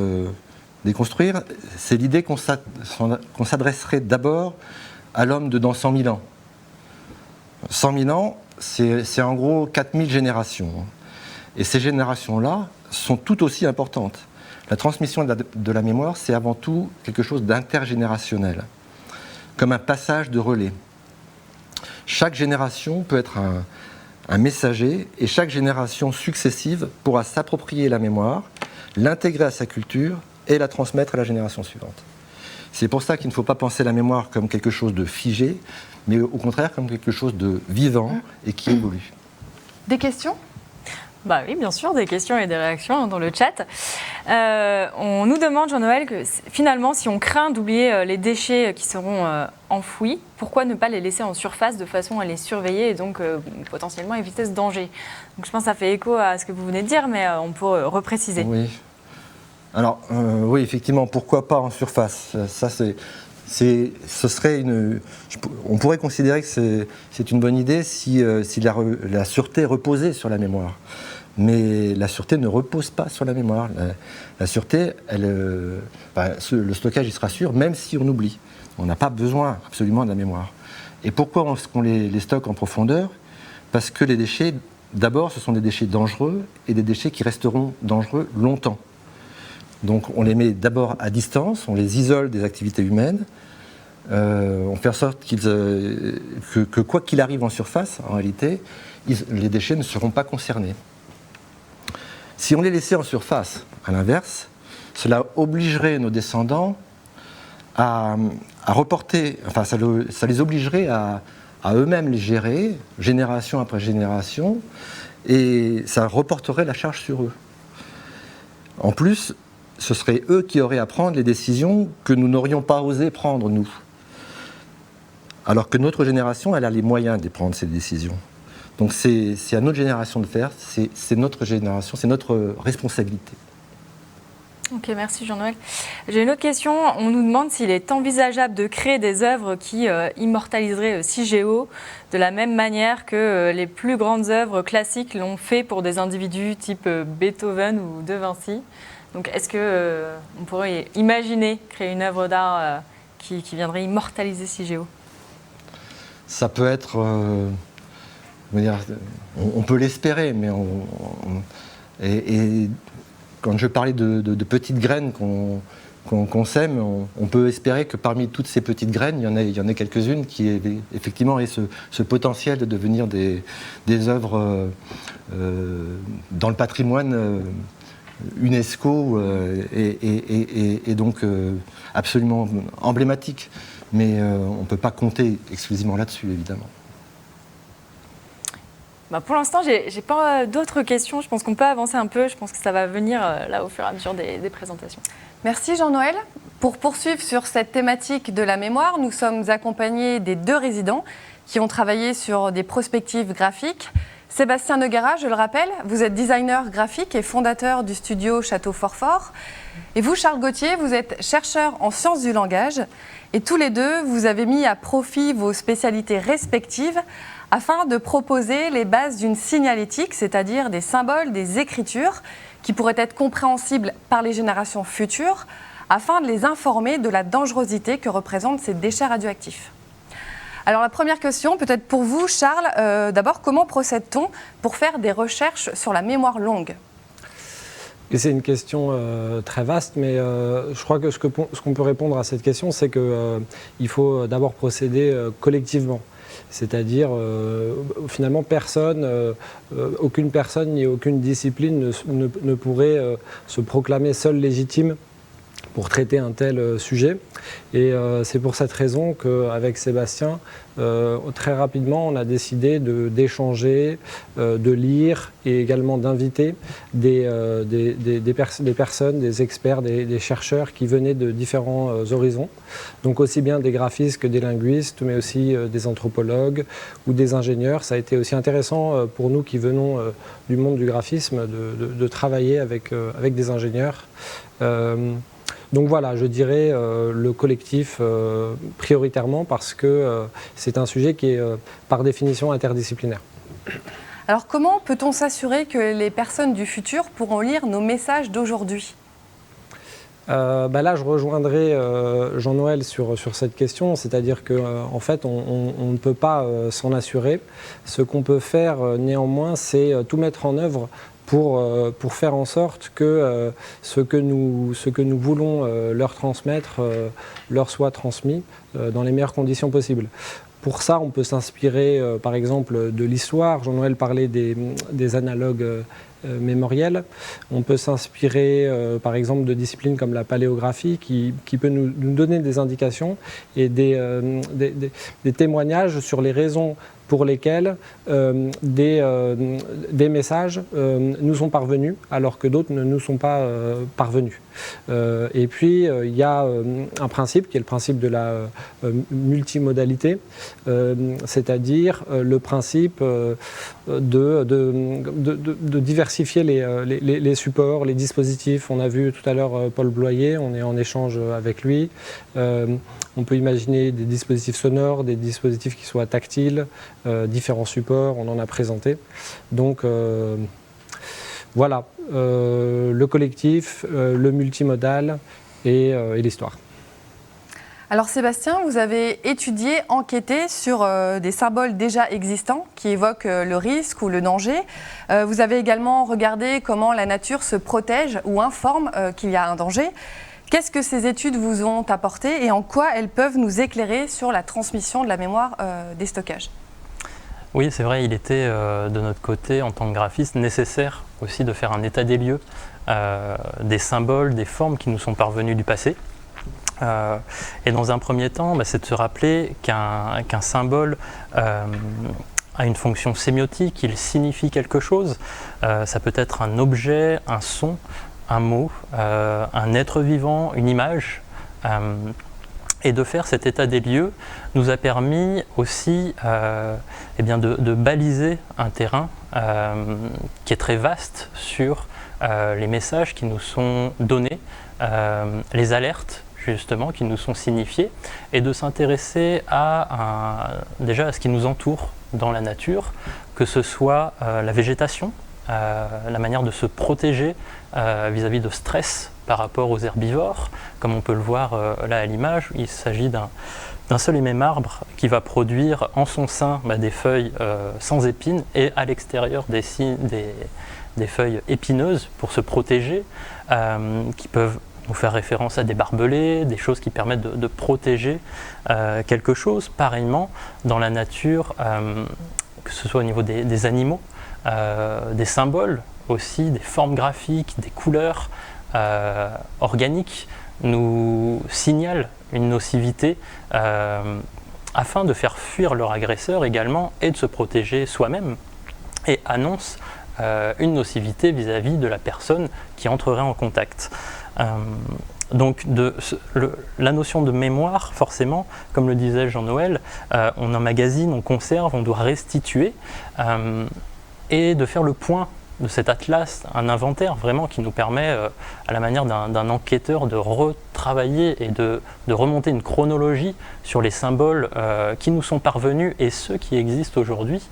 déconstruire, c'est l'idée qu'on s'adresserait d'abord à l'homme de dans 100 000 ans. 100 000 ans, c'est en gros 4000 générations. Et ces générations-là sont tout aussi importantes. La transmission de la mémoire, c'est avant tout quelque chose d'intergénérationnel, comme un passage de relais. Chaque génération peut être un messager et chaque génération successive pourra s'approprier la mémoire, l'intégrer à sa culture et la transmettre à la génération suivante. C'est pour ça qu'il ne faut pas penser la mémoire comme quelque chose de figé, mais au contraire comme quelque chose de vivant et qui évolue. Des questions ? Bah oui, bien sûr, des questions et des réactions dans le chat. On nous demande, Jean-Noël, que finalement, si on craint d'oublier les déchets qui seront enfouis, pourquoi ne pas les laisser en surface de façon à les surveiller et donc potentiellement éviter ce danger ? Donc, je pense que ça fait écho à ce que vous venez de dire, mais on peut repréciser. Oui. Alors, oui, effectivement, pourquoi pas en surface ? Ça, ce serait on pourrait considérer que c'est une bonne idée si la sûreté reposait sur la mémoire. Mais la sûreté ne repose pas sur la mémoire. La sûreté, le stockage, il sera sûr, même si on oublie. On n'a pas besoin absolument de la mémoire. Et pourquoi est-ce qu'on les stocke en profondeur ? Parce que les déchets, d'abord, ce sont des déchets dangereux et des déchets qui resteront dangereux longtemps. Donc on les met d'abord à distance, on les isole des activités humaines, on fait en sorte que quoi qu'il arrive en surface, en réalité, les déchets ne seront pas concernés. Si on les laissait en surface, à l'inverse, cela obligerait nos descendants à reporter, enfin ça les obligerait à eux-mêmes les gérer, génération après génération, et ça reporterait la charge sur eux. En plus, ce seraient eux qui auraient à prendre les décisions que nous n'aurions pas osé prendre, nous. Alors que notre génération, elle a les moyens de prendre ces décisions. Donc c'est à notre génération de faire, c'est notre génération, c'est notre responsabilité. Ok, merci Jean-Noël. J'ai une autre question. On nous demande s'il est envisageable de créer des œuvres qui immortaliseraient Cigéo de la même manière que les plus grandes œuvres classiques l'ont fait pour des individus type Beethoven ou De Vinci. Donc est-ce qu'on pourrait imaginer créer une œuvre d'art qui viendrait immortaliser Cigéo? Ça peut être... on peut l'espérer, mais et quand je parlais de petites graines qu'on sème, on peut espérer que parmi toutes ces petites graines, il y en ait quelques-unes qui effectivement aient ce potentiel de devenir des œuvres dans le patrimoine UNESCO et donc absolument emblématiques. Mais on ne peut pas compter exclusivement là-dessus, évidemment. Pour l'instant, j'ai pas d'autres questions. Je pense qu'on peut avancer un peu. Je pense que ça va venir là au fur et à mesure des présentations. Merci Jean-Noël. Pour poursuivre sur cette thématique de la mémoire, nous sommes accompagnés des 2 résidents qui ont travaillé sur des prospectives graphiques. Sébastien Noguera, je le rappelle, vous êtes designer graphique et fondateur du studio Château Forfort. Et vous, Charles Gauthier, vous êtes chercheur en sciences du langage. Et tous les 2, vous avez mis à profit vos spécialités respectives afin de proposer les bases d'une signalétique, c'est-à-dire des symboles, des écritures qui pourraient être compréhensibles par les générations futures afin de les informer de la dangerosité que représentent ces déchets radioactifs. Alors la première question, peut-être pour vous, Charles, d'abord, comment procède-t-on pour faire des recherches sur la mémoire longue ? C'est une question très vaste, mais je crois que ce qu'on peut répondre à cette question, c'est qu'il faut d'abord procéder collectivement. C'est-à-dire, finalement, aucune personne ni aucune discipline ne pourrait se proclamer seule légitime pour traiter un tel sujet. Et c'est pour cette raison qu'avec Sébastien, très rapidement, on a décidé d'échanger, de lire et également d'inviter des personnes, des experts, des chercheurs qui venaient de différents horizons. Donc aussi bien des graphistes que des linguistes, mais aussi des anthropologues ou des ingénieurs. Ça a été aussi intéressant pour nous qui venons du monde du graphisme de travailler avec des ingénieurs. Donc voilà, je dirais le collectif prioritairement parce que c'est un sujet qui est par définition interdisciplinaire. Alors comment peut-on s'assurer que les personnes du futur pourront lire nos messages d'aujourd'hui ? Là, je rejoindrai Jean-Noël sur cette question, c'est-à-dire qu'en fait, on ne peut pas s'en assurer. Ce qu'on peut faire néanmoins, c'est tout mettre en œuvre pour faire en sorte que ce que nous voulons leur transmettre leur soit transmis dans les meilleures conditions possibles. Pour ça, on peut s'inspirer par exemple de l'histoire. Jean-Noël parlait des analogues mémoriels. On peut s'inspirer par exemple de disciplines comme la paléographie qui peut nous donner des indications et des témoignages sur les raisons pour lesquels des messages nous sont parvenus alors que d'autres ne nous sont pas parvenus. Et puis il y a un principe qui est le principe de la multimodalité, c'est-à-dire le principe de diversifier les supports, les dispositifs. On a vu tout à l'heure Paul Bloyer, on est en échange avec lui. On peut imaginer des dispositifs sonores, des dispositifs qui soient tactiles, différents supports, on en a présenté. Donc voilà, le collectif, le multimodal et l'histoire. Alors Sébastien, vous avez étudié, enquêté sur des symboles déjà existants qui évoquent le risque ou le danger. Vous avez également regardé comment la nature se protège ou informe qu'il y a un danger. Qu'est-ce que ces études vous ont apporté et en quoi elles peuvent nous éclairer sur la transmission de la mémoire des stockages ? Oui, c'est vrai, il était de notre côté, en tant que graphiste, nécessaire aussi de faire un état des lieux des symboles, des formes qui nous sont parvenues du passé. Et dans un premier temps, c'est de se rappeler qu'un symbole a une fonction sémiotique, il signifie quelque chose. Ça peut être un objet, un son, un mot, un être vivant, une image. Et de faire cet état des lieux nous a permis aussi de baliser un terrain qui est très vaste sur les messages qui nous sont donnés, les alertes justement qui nous sont signifiées, et de s'intéresser déjà à ce qui nous entoure dans la nature, que ce soit la végétation, la manière de se protéger vis-à-vis de stress par rapport aux herbivores, comme on peut le voir là à l'image. Il s'agit d'un seul et même arbre qui va produire en son sein des feuilles sans épines et à l'extérieur des feuilles épineuses pour se protéger, qui peuvent nous faire référence à des barbelés, des choses qui permettent de protéger quelque chose. Pareillement, dans la nature, que ce soit au niveau des animaux, des symboles aussi, des formes graphiques, des couleurs organiques nous signalent une nocivité afin de faire fuir leur agresseur également et de se protéger soi-même, et annoncent une nocivité vis-à-vis de la personne qui entrerait en contact. Donc la notion de mémoire, forcément, comme le disait Jean-Noël, on emmagasine, on conserve, on doit restituer, et de faire le point de cet atlas, un inventaire vraiment qui nous permet, à la manière d'un enquêteur, de retravailler et de remonter une chronologie sur les symboles qui nous sont parvenus et ceux qui existent aujourd'hui,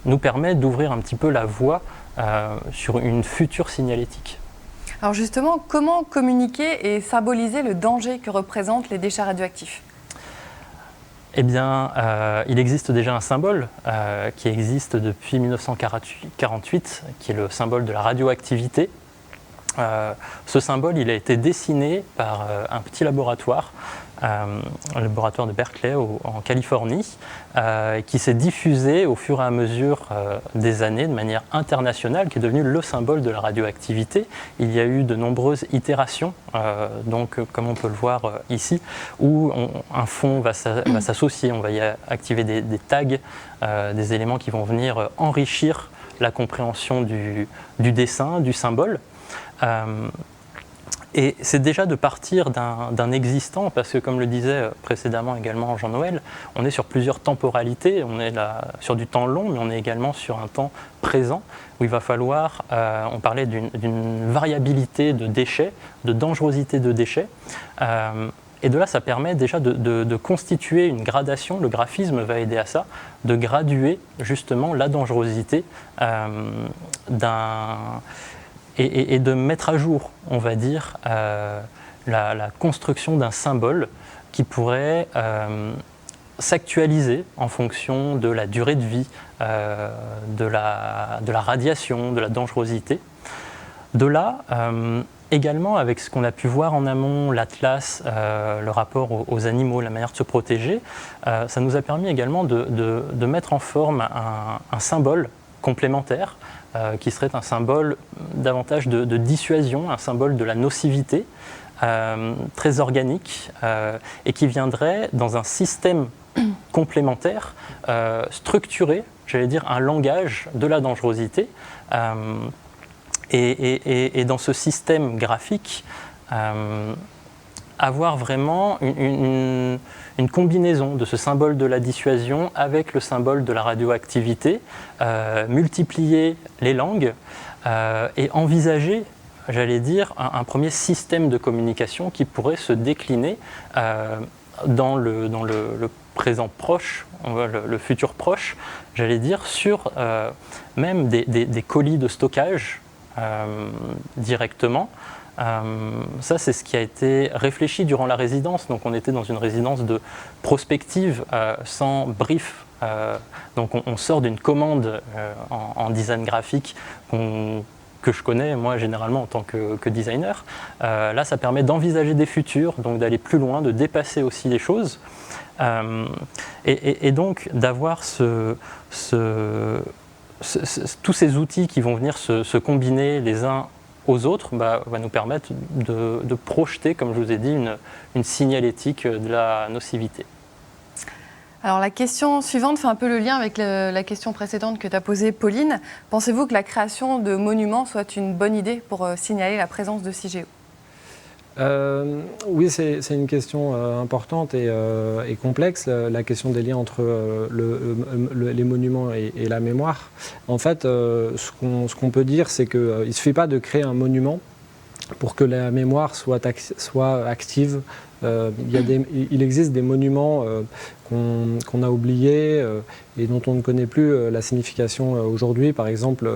nous permet d'ouvrir un petit peu la voie sur une future signalétique. Alors justement, comment communiquer et symboliser le danger que représentent les déchets radioactifs ? Eh bien, il existe déjà un symbole qui existe depuis 1948, qui est le symbole de la radioactivité. Ce symbole, il a été dessiné par un petit laboratoire, le laboratoire de Berkeley en Californie, qui s'est diffusé au fur et à mesure des années de manière internationale, qui est devenu le symbole de la radioactivité. Il y a eu de nombreuses itérations, donc comme on peut le voir ici, où un fond va s'associer, on va y activer des tags, des éléments qui vont venir enrichir la compréhension du dessin, du symbole. Et c'est déjà de partir d'un existant, parce que comme le disait précédemment également Jean-Noël, on est sur plusieurs temporalités, on est là sur du temps long, mais on est également sur un temps présent, où il va falloir, on parlait d'une variabilité de déchets, de dangerosité de déchets, et de là ça permet déjà de constituer une gradation, le graphisme va aider à ça, de graduer justement la dangerosité et de mettre à jour, on va dire, la construction d'un symbole qui pourrait s'actualiser en fonction de la durée de vie, de la radiation, de la dangerosité. De là, également avec ce qu'on a pu voir en amont, l'atlas, le rapport aux animaux, la manière de se protéger, ça nous a permis également de mettre en forme un symbole complémentaire, qui serait un symbole davantage de dissuasion, un symbole de la nocivité, très organique, et qui viendrait dans un système complémentaire, structuré, j'allais dire un langage de la dangerosité, et dans ce système graphique, avoir vraiment une combinaison de ce symbole de la dissuasion avec le symbole de la radioactivité, multiplier les langues et envisager, j'allais dire, un premier système de communication qui pourrait se décliner dans le présent proche, le futur proche, j'allais dire, sur même des colis de stockage directement. Ça, c'est ce qui a été réfléchi durant la résidence. Donc, on était dans une résidence de prospective sans brief. Donc, on sort d'une commande en design graphique que je connais, moi, généralement, en tant que designer. Là, ça permet d'envisager des futurs, donc d'aller plus loin, de dépasser aussi les choses. Et donc, d'avoir tous ces outils qui vont venir se combiner les uns aux autres, va nous permettre de projeter, comme je vous ai dit, une signalétique de la nocivité. Alors la question suivante fait un peu le lien avec la question précédente que tu as posée, Pauline. Pensez-vous que la création de monuments soit une bonne idée pour signaler la présence de CIGEO ? Oui, c'est une question importante et complexe, la question des liens entre les monuments et la mémoire. En fait, ce qu'on peut dire, c'est qu'il ne suffit pas de créer un monument pour que la mémoire soit active. Il existe des monuments qu'on a oubliés et dont on ne connaît plus la signification aujourd'hui. Par exemple,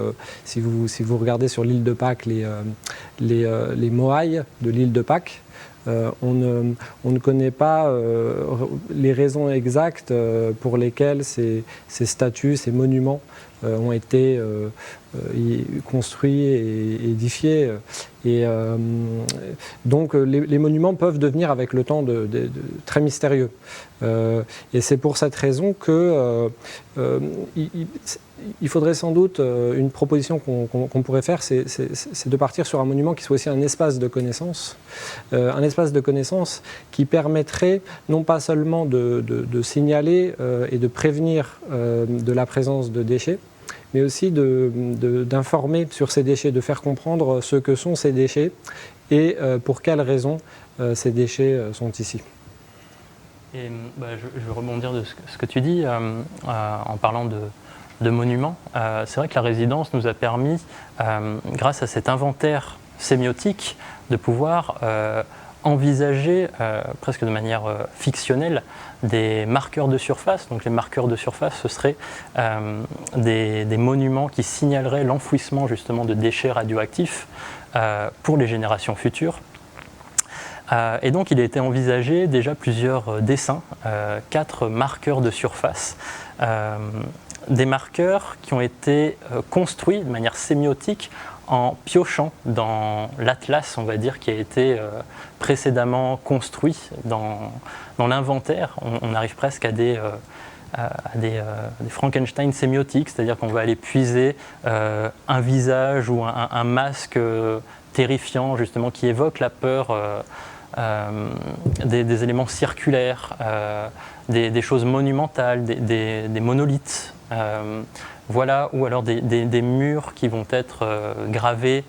si vous regardez sur l'île de Pâques les moailles de l'île de Pâques, on ne connaît pas les raisons exactes pour lesquelles ces statues, ces monuments ont été construits et édifiés. Et donc les monuments peuvent devenir avec le temps très mystérieux. Et c'est pour cette raison que il faudrait sans doute, une proposition qu'on pourrait faire, c'est de partir sur un monument qui soit aussi un espace de connaissance. Un espace de connaissance qui permettrait non pas seulement de signaler et de prévenir de la présence de déchets, mais aussi d'informer sur ces déchets, de faire comprendre ce que sont ces déchets et pour quelles raisons ces déchets sont ici. Et, je veux rebondir de ce que tu dis en parlant de monuments. C'est vrai que la résidence nous a permis, grâce à cet inventaire sémiotique, de pouvoir envisager presque de manière fictionnelle des marqueurs de surface. Donc les marqueurs de surface, ce seraient des monuments qui signaleraient l'enfouissement justement de déchets radioactifs pour les générations futures. Et donc il a été envisagé déjà plusieurs dessins, 4 marqueurs de surface, des marqueurs qui ont été construits de manière sémiotique en piochant dans l'atlas, on va dire, qui a été précédemment construit dans l'inventaire. On arrive presque à des Frankenstein sémiotiques, c'est-à-dire qu'on va aller puiser un visage ou un masque terrifiant, justement, qui évoque la peur, des éléments circulaires, des choses monumentales, des monolithes. Voilà, ou alors des murs qui vont être gravés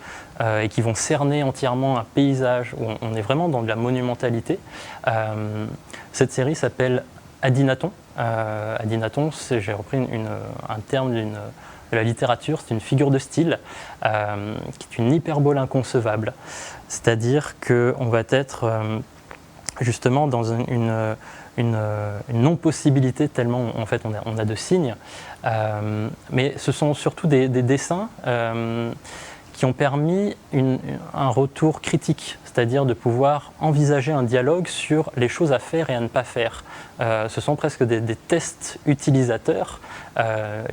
et qui vont cerner entièrement un paysage, où on est vraiment dans de la monumentalité. Cette série s'appelle Adinaton. Adinaton, j'ai repris un terme de la littérature, c'est une figure de style qui est une hyperbole inconcevable. C'est-à-dire qu'on va être justement dans une non-possibilité tellement en fait on a de signes. Mais ce sont surtout des dessins qui ont permis un retour critique, c'est-à-dire de pouvoir envisager un dialogue sur les choses à faire et à ne pas faire. Ce sont presque des tests utilisateurs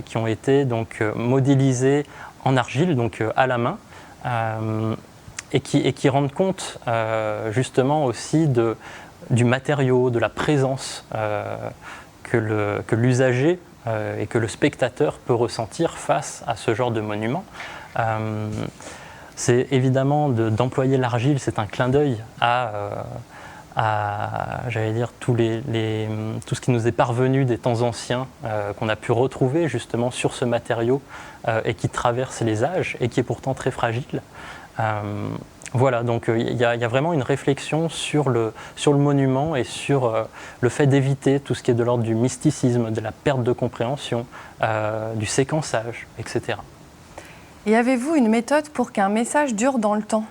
qui ont été donc modélisés en argile, donc à la main, et qui rendent compte justement aussi du matériau, de la présence que l'usager et que le spectateur peut ressentir face à ce genre de monument. C'est évidemment d'employer l'argile, c'est un clin d'œil à j'allais dire, tout ce qui nous est parvenu des temps anciens, qu'on a pu retrouver justement sur ce matériau et qui traverse les âges et qui est pourtant très fragile. Voilà, donc il y a vraiment une réflexion sur le monument et sur le fait d'éviter tout ce qui est de l'ordre du mysticisme, de la perte de compréhension, du séquençage, etc. Et avez-vous une méthode pour qu'un message dure dans le temps,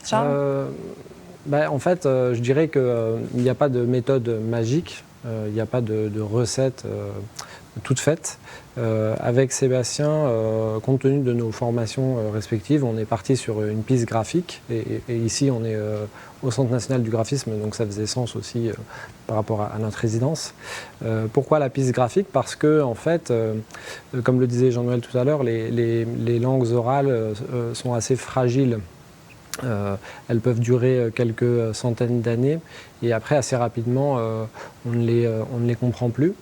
Charles? En fait, je dirais qu'il n'y a pas de méthode magique, il n'y a pas de recette toute faite. Avec Sébastien, compte tenu de nos formations respectives, on est parti sur une piste graphique et ici on est au Centre national du graphisme, donc ça faisait sens aussi par rapport à notre résidence. Pourquoi la piste graphique? Parce que en fait, comme le disait Jean-Noël tout à l'heure, les langues orales sont assez fragiles. Elles peuvent durer quelques centaines d'années et après assez rapidement on ne les comprend plus,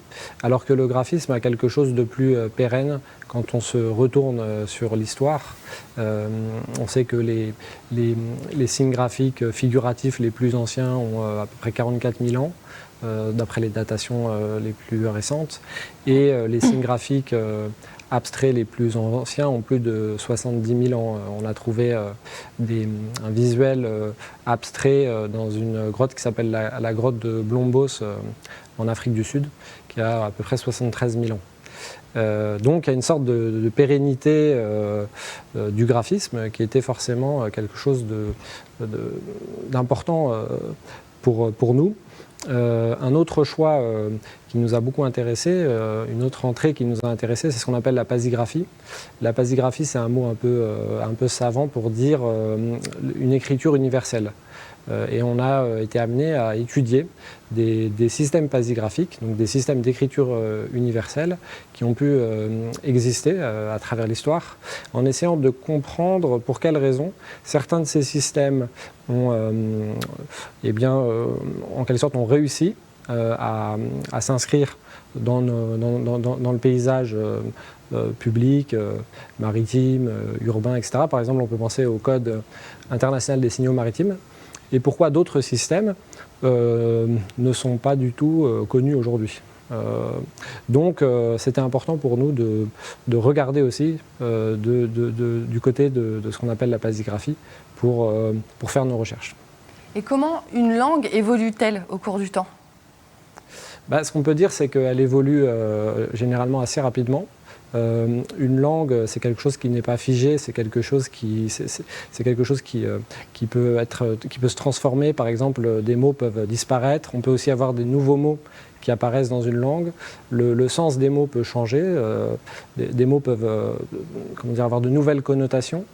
alors que le graphisme a quelque chose de plus pérenne quand on se retourne sur l'histoire. On sait que les signes graphiques figuratifs les plus anciens ont à peu près 44 000 ans d'après les datations les plus récentes, et les signes graphiques abstraits les plus anciens ont plus de 70 000 ans. On a trouvé un visuel abstrait dans une grotte qui s'appelle la grotte de Blombos en Afrique du Sud, qui a à peu près 73 000 ans. Donc il y a une sorte de pérennité du graphisme qui était forcément quelque chose d'important pour nous. Un autre choix qui nous a beaucoup intéressé, une autre entrée qui nous a intéressé, c'est ce qu'on appelle la pasigraphie. La pasigraphie, c'est un mot un peu savant pour dire une écriture universelle. Et on a été amené à étudier des systèmes pasigraphiques, donc des systèmes d'écriture universelle qui ont pu exister à travers l'histoire, en essayant de comprendre pour quelles raisons certains de ces systèmes ont, en quelque sorte, ont réussi à s'inscrire dans le paysage public, maritime, urbain, etc. Par exemple, on peut penser au Code international des signaux maritimes. Et pourquoi d'autres systèmes ne sont pas du tout connus aujourd'hui. Donc c'était important pour nous de regarder aussi du côté de ce qu'on appelle la pasigraphie pour faire nos recherches. Et comment une langue évolue-t-elle au cours du temps ? Ce qu'on peut dire, c'est qu'elle évolue généralement assez rapidement. Une langue, c'est quelque chose qui n'est pas figé, c'est quelque chose qui peut se transformer. Par exemple, des mots peuvent disparaître. On peut aussi avoir des nouveaux mots qui apparaissent dans une langue. Le sens des mots peut changer. Des mots peuvent avoir de nouvelles connotations.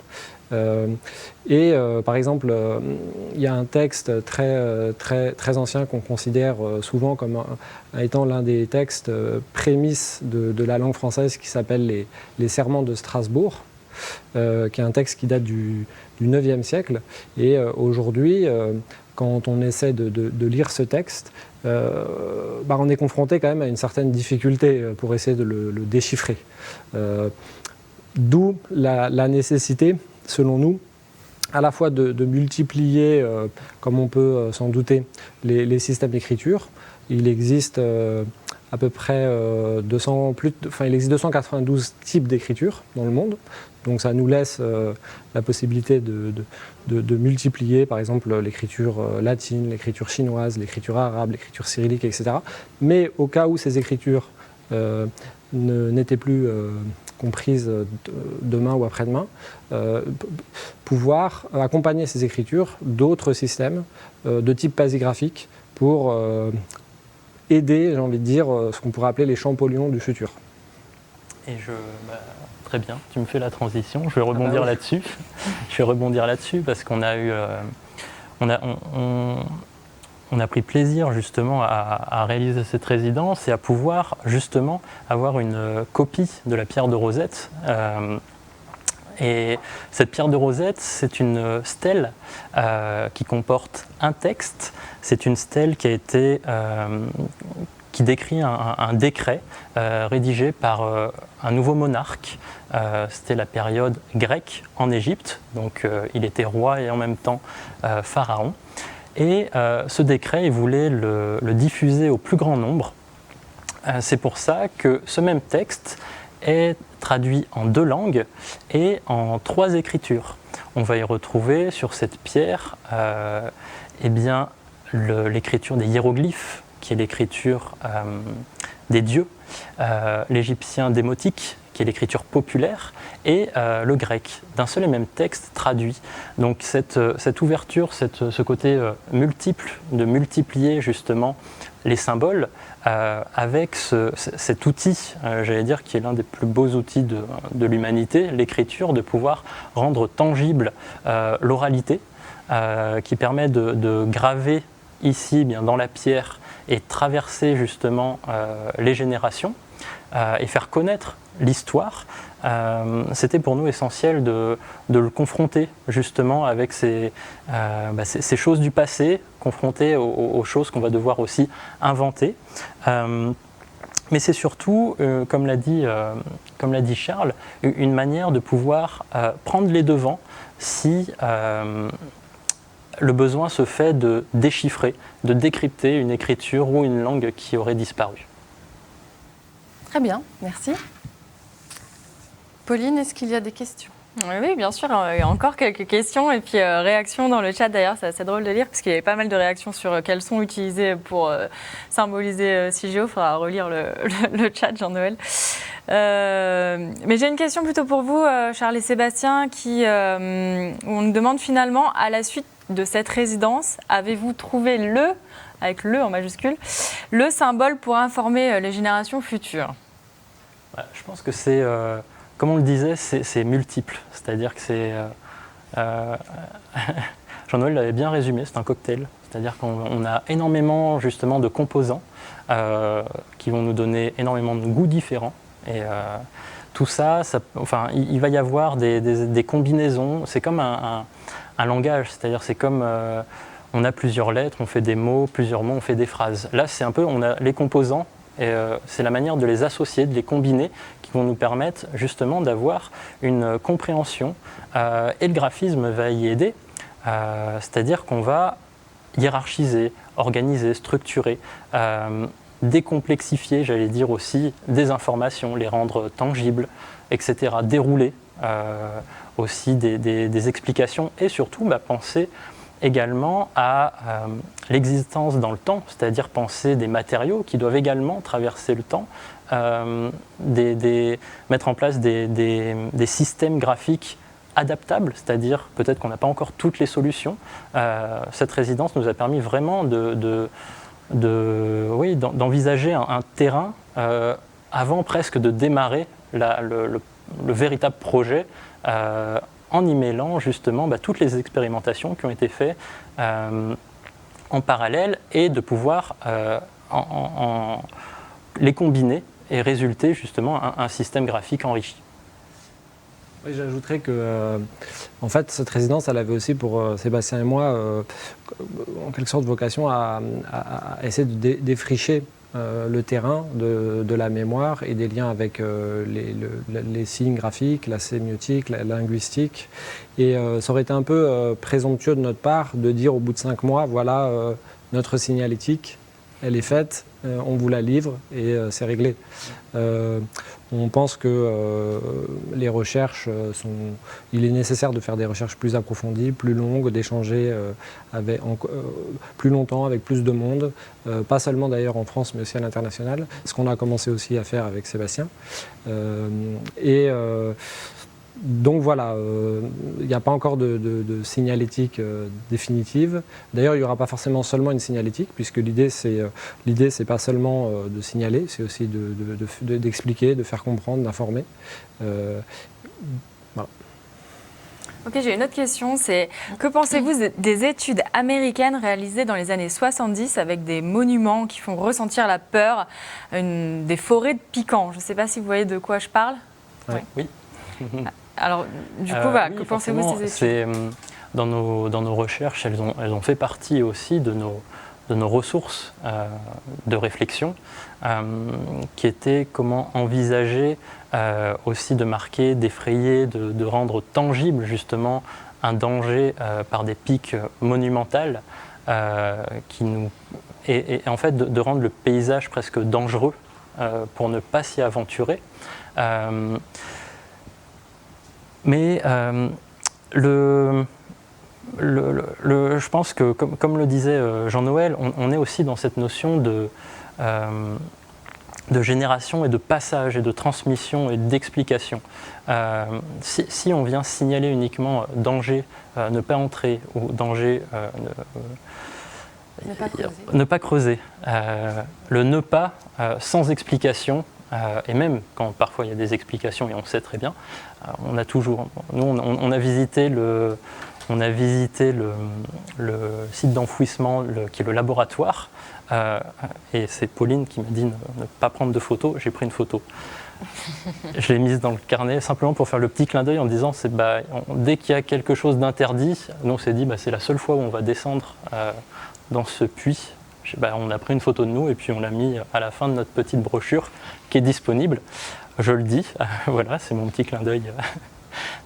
Par exemple, il y a un texte très ancien qu'on considère souvent comme étant l'un des textes prémices de la langue française qui s'appelle les Serments de Strasbourg, qui est un texte qui date du IXe siècle. Et aujourd'hui, quand on essaie de lire ce texte, on est confronté quand même à une certaine difficulté pour essayer de le déchiffrer. D'où la nécessité, selon nous, à la fois de multiplier, comme on peut s'en douter, les systèmes d'écriture. Il existe à peu près il existe 292 types d'écriture dans le monde. Donc ça nous laisse la possibilité de multiplier, par exemple, l'écriture latine, l'écriture chinoise, l'écriture arabe, l'écriture cyrillique, etc. Mais au cas où ces écritures n'étaient plus comprises demain ou après-demain, pouvoir accompagner ces écritures d'autres systèmes de type pasigraphique pour aider, j'ai envie de dire, ce qu'on pourrait appeler les Champollion du futur. Et très bien, tu me fais la transition, je vais rebondir là-dessus. Je vais rebondir là-dessus parce qu'on a eu... On a pris plaisir justement à réaliser cette résidence et à pouvoir justement avoir une copie de la pierre de Rosette. Et cette pierre de Rosette, c'est une stèle qui comporte un texte. C'est une stèle qui a été qui décrit un décret rédigé par un nouveau monarque. C'était la période grecque en Égypte, donc il était roi et en même temps pharaon. Et ce décret, il voulait le diffuser au plus grand nombre. C'est pour ça que ce même texte est traduit en 2 langues et en 3 écritures. On va y retrouver sur cette pierre l'écriture des hiéroglyphes, qui est l'écriture des dieux, l'égyptien démotique, qui est l'écriture populaire, et le grec, d'un seul et même texte traduit. Donc cette ouverture, ce côté multiple, de multiplier justement les symboles, avec cet outil, j'allais dire, qui est l'un des plus beaux outils de l'humanité, l'écriture, de pouvoir rendre tangible l'oralité, qui permet de graver ici, bien dans la pierre, et traverser justement les générations, et faire connaître l'histoire. C'était pour nous essentiel de le confronter justement avec ces choses du passé, confronter aux choses qu'on va devoir aussi inventer. Mais c'est surtout, comme l'a dit Charles, une manière de pouvoir prendre les devants si le besoin se fait de déchiffrer, de décrypter une écriture ou une langue qui aurait disparu. Très bien, merci. Pauline, est-ce qu'il y a des questions ? Oui, bien sûr, il y a encore quelques questions et puis réactions dans le chat d'ailleurs, c'est assez drôle de lire parce qu'il y avait pas mal de réactions sur quels sont utilisés pour symboliser CIGEO, il faudra relire le chat Jean-Noël. Mais j'ai une question plutôt pour vous, Charles et Sébastien, où on nous demande finalement, à la suite de cette résidence, avez-vous trouvé avec le en majuscule, le symbole pour informer les générations futures ? Je pense que c'est... Comme on le disait, c'est multiple, c'est-à-dire que c'est... Jean-Noël l'avait bien résumé, c'est un cocktail, c'est-à-dire qu'on a énormément justement de composants qui vont nous donner énormément de goûts différents. Et tout ça, il va y avoir des combinaisons, c'est comme un langage, c'est-à-dire c'est comme... on a plusieurs lettres, on fait des mots, plusieurs mots, on fait des phrases. Là, c'est un peu, on a les composants, et c'est la manière de les associer, de les combiner, vont nous permettre justement d'avoir une compréhension et le graphisme va y aider, c'est-à-dire qu'on va hiérarchiser, organiser, structurer, décomplexifier, j'allais dire aussi, des informations, les rendre tangibles, etc., dérouler aussi des explications et surtout penser également à l'existence dans le temps, c'est-à-dire penser des matériaux qui doivent également traverser le temps, mettre en place des systèmes graphiques adaptables, c'est-à-dire peut-être qu'on n'a pas encore toutes les solutions. Cette résidence nous a permis vraiment d'envisager un terrain avant presque de démarrer le véritable projet en y mêlant justement toutes les expérimentations qui ont été faites en parallèle et de pouvoir les combiner et résulter justement un système graphique enrichi. Oui, j'ajouterais que en fait, cette résidence, elle avait aussi pour Sébastien et moi, en quelque sorte, vocation à essayer de défricher le terrain de la mémoire et des liens avec les signes graphiques, la sémiotique, la linguistique. Et ça aurait été un peu présomptueux de notre part de dire au bout de 5 mois, voilà, notre signalétique, elle est faite, on vous la livre et c'est réglé. On pense que les recherches il est nécessaire de faire des recherches plus approfondies, plus longues, d'échanger plus longtemps avec plus de monde, pas seulement d'ailleurs en France mais aussi à l'international, ce qu'on a commencé aussi à faire avec Sébastien. Donc voilà, il n'y a pas encore de signalétique définitive. D'ailleurs, il n'y aura pas forcément seulement une signalétique, puisque l'idée, c'est pas seulement de signaler, c'est aussi d'expliquer, de faire comprendre, d'informer. Voilà. Ok, j'ai une autre question, c'est que pensez-vous des études américaines réalisées dans les années 70 avec des monuments qui font ressentir la peur, des forêts de piquants? Je ne sais pas si vous voyez de quoi je parle. Ouais. Oui. Alors, du coup, que pensez-vous de ces études? Dans nos recherches, elles ont fait partie aussi de nos ressources de réflexion, qui étaient comment envisager aussi de marquer, d'effrayer, de rendre tangible justement un danger par des pics monumentales, et en fait de rendre le paysage presque dangereux pour ne pas s'y aventurer. Mais je pense que, comme le disait Jean-Noël, on est aussi dans cette notion de génération et de passage et de transmission et d'explication. Si on vient signaler uniquement danger, ne pas entrer, ou danger, ne pas creuser, le ne pas sans explication, et même quand parfois il y a des explications et on sait très bien, on a toujours... Nous, on a visité le site d'enfouissement qui est le laboratoire, et c'est Pauline qui m'a dit ne pas prendre de photos. J'ai pris une photo. Je l'ai mise dans le carnet simplement pour faire le petit clin d'œil en disant dès qu'il y a quelque chose d'interdit, nous on s'est dit c'est la seule fois où on va descendre dans ce puits. On a pris une photo de nous et puis on l'a mis à la fin de notre petite brochure qui est disponible. Je le dis, voilà, c'est mon petit clin d'œil.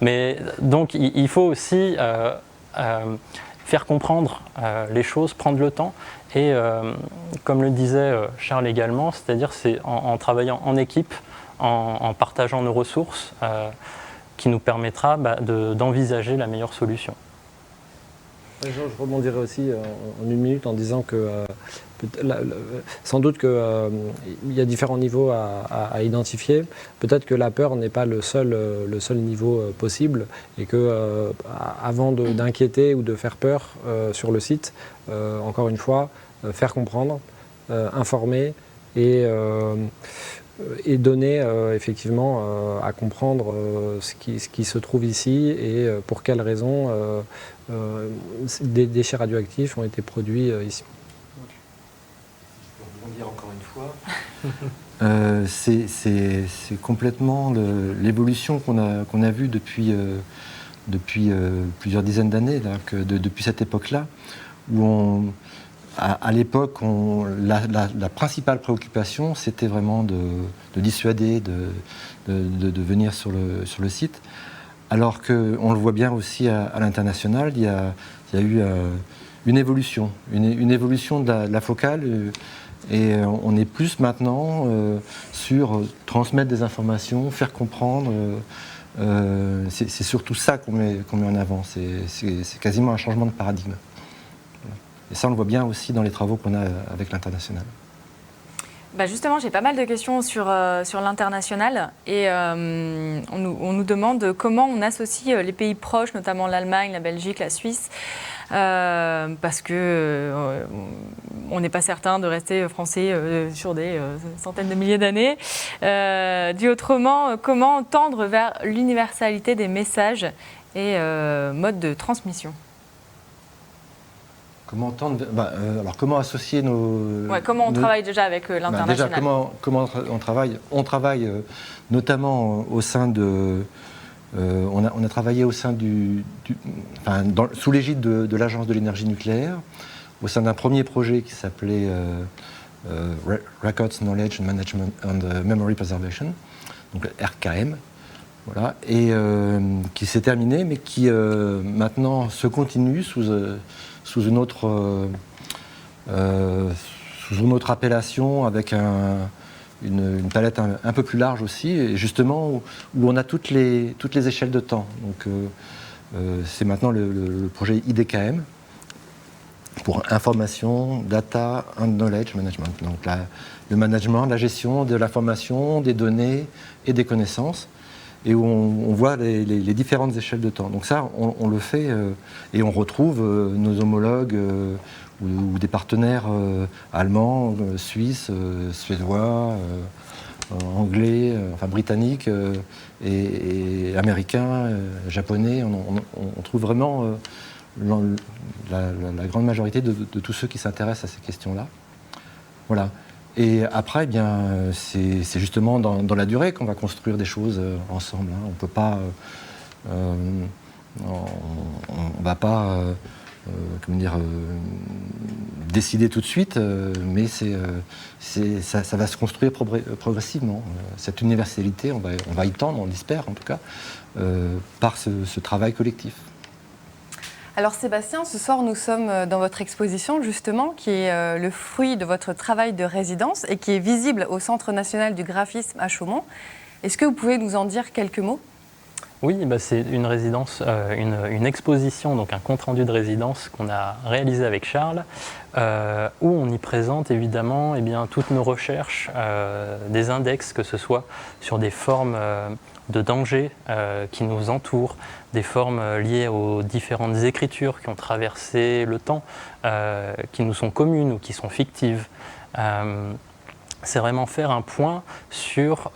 Mais donc il faut aussi faire comprendre les choses, prendre le temps et comme le disait Charles également, c'est-à-dire c'est en travaillant en équipe, en partageant nos ressources qui nous permettra d'envisager la meilleure solution. Je rebondirai aussi en une minute en disant que sans doute qu'il y a différents niveaux à identifier. Peut-être que la peur n'est pas le seul niveau possible et que avant d'inquiéter ou de faire peur sur le site, encore une fois, faire comprendre, informer et donner effectivement à comprendre ce qui se trouve ici et pour quelles raisons des déchets radioactifs ont été produits ici. Je peux rebondir encore une fois. C'est complètement l'évolution qu'on a vue depuis plusieurs dizaines d'années, depuis cette époque-là, où à l'époque, la principale préoccupation, c'était vraiment de dissuader de venir sur le site. Alors qu'on le voit bien aussi à l'international, il y a eu une évolution de la focale. Et on est plus maintenant sur transmettre des informations, faire comprendre. C'est surtout ça qu'on met en avant. C'est quasiment un changement de paradigme. Et ça, on le voit bien aussi dans les travaux qu'on a avec l'international. Justement, j'ai pas mal de questions sur l'international et on nous demande comment on associe les pays proches, notamment l'Allemagne, la Belgique, la Suisse, parce que on n'est pas certain de rester français sur des centaines de milliers d'années. Dit autrement, comment tendre vers l'universalité des messages et modes de transmission? Comment associer comment on travaille déjà avec l'international? Déjà, comment on travaille? On travaille notamment au sein de... on a travaillé au sein sous l'égide de l'Agence de l'énergie nucléaire, au sein d'un premier projet qui s'appelait Records, Knowledge and Management and Memory Preservation, donc RKM. Voilà, et qui s'est terminé, mais qui maintenant se continue sous une autre appellation, avec une palette un peu plus large aussi, et justement où on a toutes les échelles de temps. Donc c'est maintenant le projet IDKM, pour Information, Data and Knowledge Management. Donc le management, la gestion de l'information, des données et des connaissances, et où on voit les différentes échelles de temps. Donc ça, on le fait et on retrouve nos homologues ou des partenaires allemands, suisses, suédois, anglais, britanniques et américains, japonais. On trouve vraiment la grande majorité de tous ceux qui s'intéressent à ces questions-là. Voilà. Et après, c'est justement dans la durée qu'on va construire des choses ensemble. On peut pas, on va pas, décider tout de suite, mais ça va se construire progressivement. Cette universalité, on va y tendre, on l'espère en tout cas, par ce travail collectif. Alors Sébastien, ce soir nous sommes dans votre exposition justement qui est le fruit de votre travail de résidence et qui est visible au Centre national du graphisme à Chaumont. Est-ce que vous pouvez nous en dire quelques mots? Oui, c'est une résidence, une exposition, donc un compte-rendu de résidence qu'on a réalisé avec Charles, où on y présente évidemment toutes nos recherches, des index, que ce soit sur des formes de danger qui nous entourent, des formes liées aux différentes écritures qui ont traversé le temps, qui nous sont communes ou qui sont fictives. C'est vraiment faire un point sur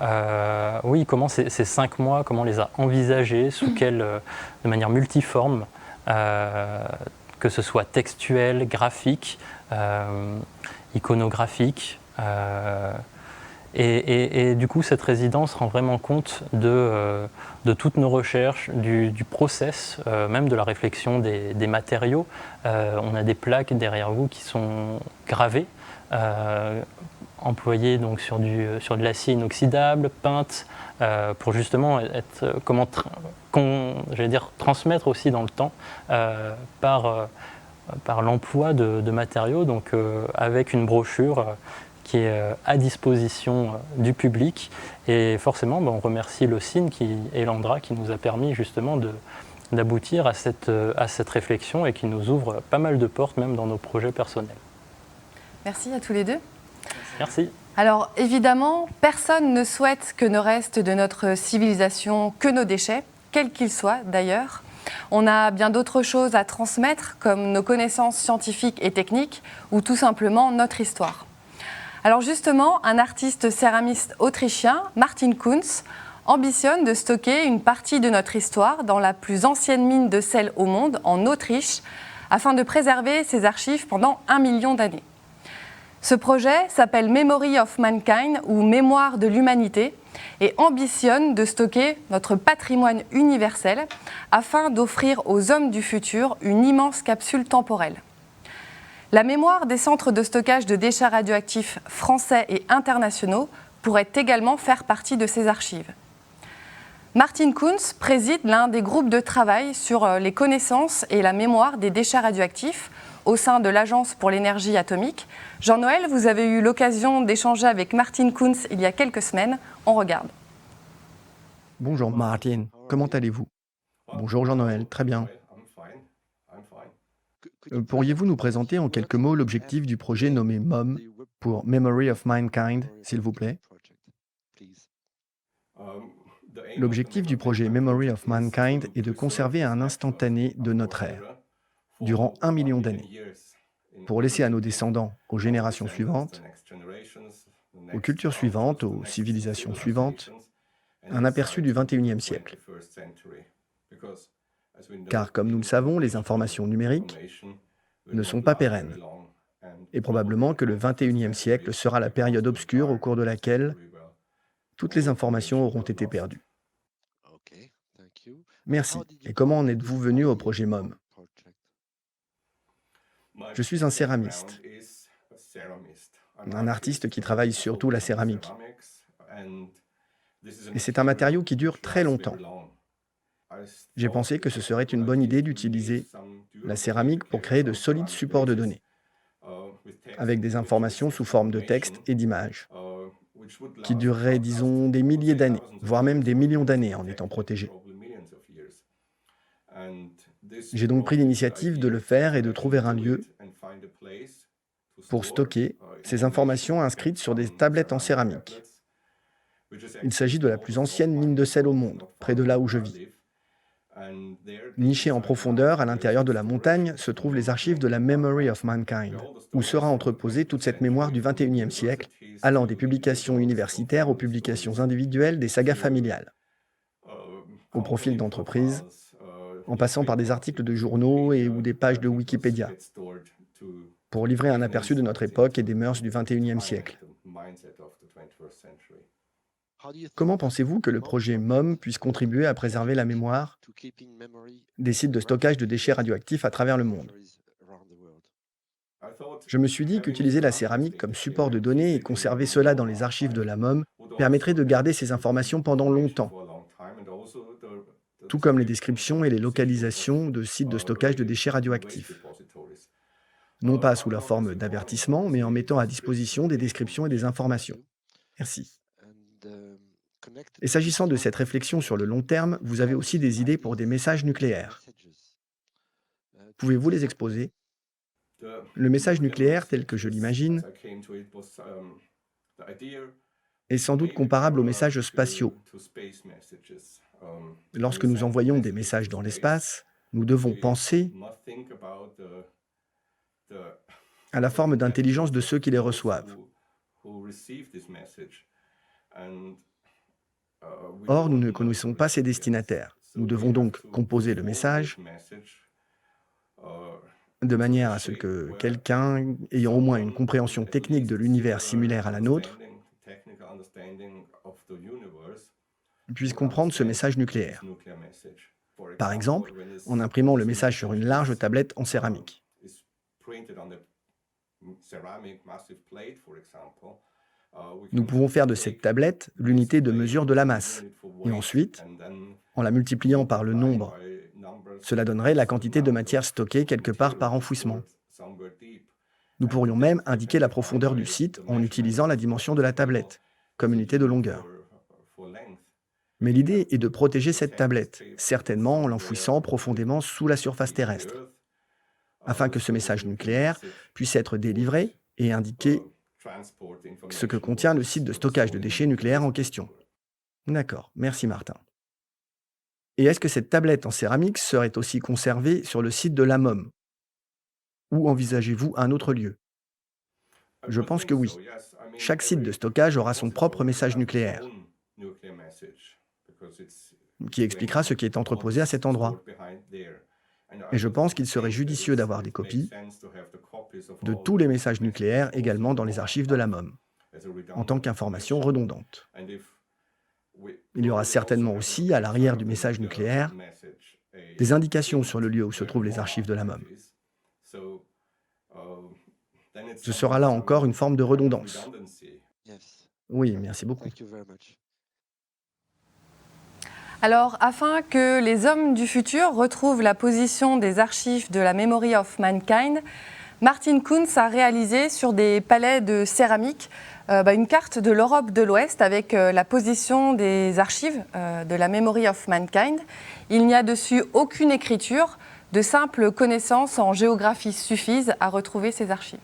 comment ces 5 mois, comment on les a envisagés, de manière multiforme, que ce soit textuel, graphique, iconographique. Et du coup, cette résidence rend vraiment compte de toutes nos recherches, du process, même de la réflexion des matériaux. On a des plaques derrière vous qui sont gravées, employées donc sur de l'acier inoxydable, peintes, pour justement transmettre aussi dans le temps par l'emploi de matériaux, donc avec une brochure qui est à disposition du public. Et forcément, on remercie l'OSIN et l'Andra qui nous a permis justement d'aboutir à cette réflexion et qui nous ouvre pas mal de portes, même dans nos projets personnels. Merci à tous les deux. Merci. Alors évidemment, personne ne souhaite que ne reste de notre civilisation que nos déchets, quels qu'ils soient d'ailleurs. On a bien d'autres choses à transmettre, comme nos connaissances scientifiques et techniques, ou tout simplement notre histoire. Alors justement, un artiste céramiste autrichien, Martin Kunz, ambitionne de stocker une partie de notre histoire dans la plus ancienne mine de sel au monde, en Autriche, afin de préserver ses archives pendant 1 million d'années. Ce projet s'appelle Memory of Mankind, ou Mémoire de l'humanité, et ambitionne de stocker notre patrimoine universel afin d'offrir aux hommes du futur une immense capsule temporelle. La mémoire des centres de stockage de déchets radioactifs français et internationaux pourrait également faire partie de ces archives. Martin Kunz préside l'un des groupes de travail sur les connaissances et la mémoire des déchets radioactifs au sein de l'Agence pour l'énergie atomique. Jean-Noël, vous avez eu l'occasion d'échanger avec Martin Kunz il y a quelques semaines. On regarde. Bonjour Martin, comment allez-vous? Bonjour Jean-Noël, très bien. Pourriez-vous nous présenter en quelques mots l'objectif du projet nommé MOM pour Memory of Mankind, s'il vous plaît? L'objectif du projet Memory of Mankind est de conserver un instantané de notre ère, durant 1 million d'années, pour laisser à nos descendants, aux générations suivantes, aux cultures suivantes, aux civilisations suivantes, un aperçu du XXIe siècle. Car, comme nous le savons, les informations numériques ne sont pas pérennes, et probablement que le XXIe siècle sera la période obscure au cours de laquelle toutes les informations auront été perdues. Merci. Et comment en êtes-vous venu au projet MOM? Je suis un céramiste, un artiste qui travaille surtout la céramique. Et c'est un matériau qui dure très longtemps. J'ai pensé que ce serait une bonne idée d'utiliser la céramique pour créer de solides supports de données, avec des informations sous forme de texte et d'images, qui dureraient, disons, des milliers d'années, voire même des millions d'années en étant protégés. J'ai donc pris l'initiative de le faire et de trouver un lieu pour stocker ces informations inscrites sur des tablettes en céramique. Il s'agit de la plus ancienne mine de sel au monde, près de là où je vis. Nichées en profondeur, à l'intérieur de la montagne, se trouvent les archives de la Memory of Mankind, où sera entreposée toute cette mémoire du XXIe siècle, allant des publications universitaires aux publications individuelles des sagas familiales, aux profils d'entreprises, en passant par des articles de journaux ou des pages de Wikipédia, pour livrer un aperçu de notre époque et des mœurs du XXIe siècle. Comment pensez-vous que le projet MOM puisse contribuer à préserver la mémoire des sites de stockage de déchets radioactifs à travers le monde? Je me suis dit qu'utiliser la céramique comme support de données et conserver cela dans les archives de la MOM permettrait de garder ces informations pendant longtemps, tout comme les descriptions et les localisations de sites de stockage de déchets radioactifs. Non pas sous la forme d'avertissements, mais en mettant à disposition des descriptions et des informations. Merci. Et s'agissant de cette réflexion sur le long terme, vous avez aussi des idées pour des messages nucléaires. Pouvez-vous les exposer? Le message nucléaire, tel que je l'imagine, est sans doute comparable aux messages spatiaux. Lorsque nous envoyons des messages dans l'espace, nous devons penser à la forme d'intelligence de ceux qui les reçoivent. Or, nous ne connaissons pas ses destinataires. Nous devons donc composer le message de manière à ce que quelqu'un ayant au moins une compréhension technique de l'univers similaire à la nôtre puisse comprendre ce message nucléaire. Par exemple, en imprimant le message sur une large tablette en céramique. Nous pouvons faire de cette tablette l'unité de mesure de la masse. Et ensuite, en la multipliant par le nombre, cela donnerait la quantité de matière stockée quelque part par enfouissement. Nous pourrions même indiquer la profondeur du site en utilisant la dimension de la tablette, comme unité de longueur. Mais l'idée est de protéger cette tablette, certainement en l'enfouissant profondément sous la surface terrestre, afin que ce message nucléaire puisse être délivré et indiquer ce que contient le site de stockage de déchets nucléaires en question. D'accord, merci Martin. Et est-ce que cette tablette en céramique serait aussi conservée sur le site de l'AMOM? Ou envisagez-vous un autre lieu? Je pense que oui. Chaque site de stockage aura son propre message nucléaire, qui expliquera ce qui est entreposé à cet endroit. Et je pense qu'il serait judicieux d'avoir des copies de tous les messages nucléaires également dans les archives de l'AMOM, en tant qu'information redondante. Il y aura certainement aussi, à l'arrière du message nucléaire, des indications sur le lieu où se trouvent les archives de l'AMOM. Ce sera là encore une forme de redondance. Oui, merci beaucoup. Alors, afin que les hommes du futur retrouvent la position des archives de la Memory of Mankind, Martin Kunz a réalisé sur des palets de céramique une carte de l'Europe de l'Ouest avec la position des archives de la Memory of Mankind. Il n'y a dessus aucune écriture, de simples connaissances en géographie suffisent à retrouver ces archives.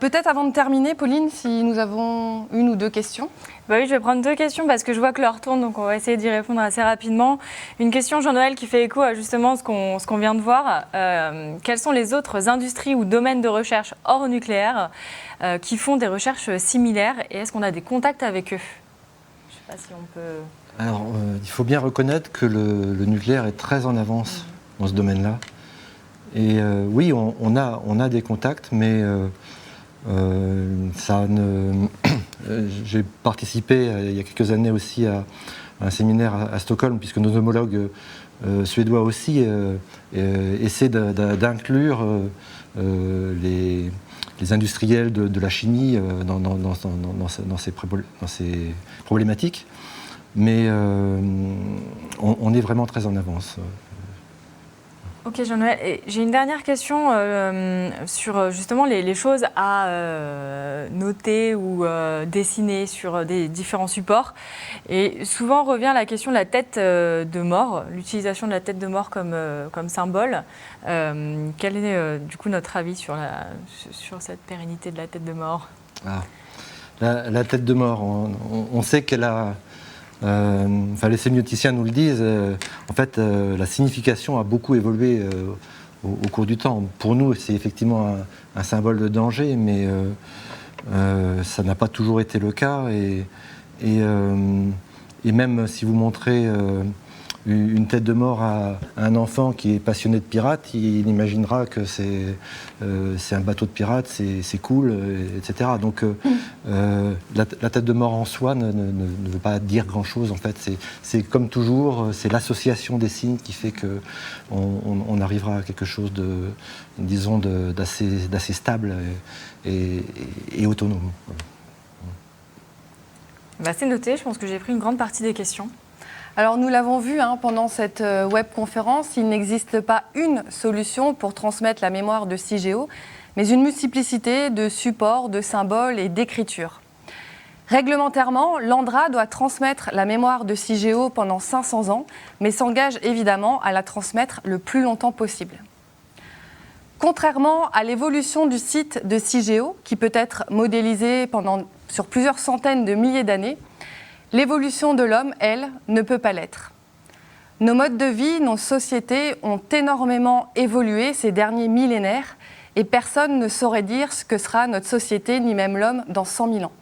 Peut-être avant de terminer, Pauline, si nous avons une ou deux questions. Oui, je vais prendre deux questions parce que je vois que l'heure tourne, donc on va essayer d'y répondre assez rapidement. Une question, Jean-Noël, qui fait écho à justement ce qu'on vient de voir. Quelles sont les autres industries ou domaines de recherche hors nucléaire qui font des recherches similaires et est-ce qu'on a des contacts avec eux? Je ne sais pas si on peut... Alors, il faut bien reconnaître que le nucléaire est très en avance dans ce domaine-là. Et oui, on a des contacts, mais... J'ai participé il y a quelques années aussi à un séminaire à Stockholm, puisque nos homologues suédois aussi essaient d'inclure les industriels de la chimie dans ces problématiques. Mais on est vraiment très en avance. Ok Jean-Noël, j'ai une dernière question sur justement les choses à noter ou dessiner sur des différents supports. Et souvent revient la question de la tête de mort, l'utilisation de la tête de mort comme symbole. Quel est du coup notre avis sur cette pérennité de la tête de mort? La tête de mort, on sait qu'elle a... les sémioticiens nous le disent, en fait, la signification a beaucoup évolué au cours du temps. Pour nous, c'est effectivement un symbole de danger, mais ça n'a pas toujours été le cas. Et même si vous montrez une tête de mort à un enfant qui est passionné de pirates, il imaginera que c'est un bateau de pirates, c'est cool, etc. Donc la tête de mort en soi ne veut pas dire grand-chose. En fait, c'est comme toujours, c'est l'association des signes qui fait qu'on arrivera à quelque chose d'assez stable et autonome. C'est noté, je pense que j'ai pris une grande partie des questions. Alors nous l'avons vu pendant cette webconférence, il n'existe pas une solution pour transmettre la mémoire de CIGEO, mais une multiplicité de supports, de symboles et d'écritures. Réglementairement, l'ANDRA doit transmettre la mémoire de CIGEO pendant 500 ans, mais s'engage évidemment à la transmettre le plus longtemps possible. Contrairement à l'évolution du site de CIGEO, qui peut être modélisé sur plusieurs centaines de milliers d'années, l'évolution de l'homme, elle, ne peut pas l'être. Nos modes de vie, nos sociétés ont énormément évolué ces derniers millénaires et personne ne saurait dire ce que sera notre société, ni même l'homme, dans 100 000 ans.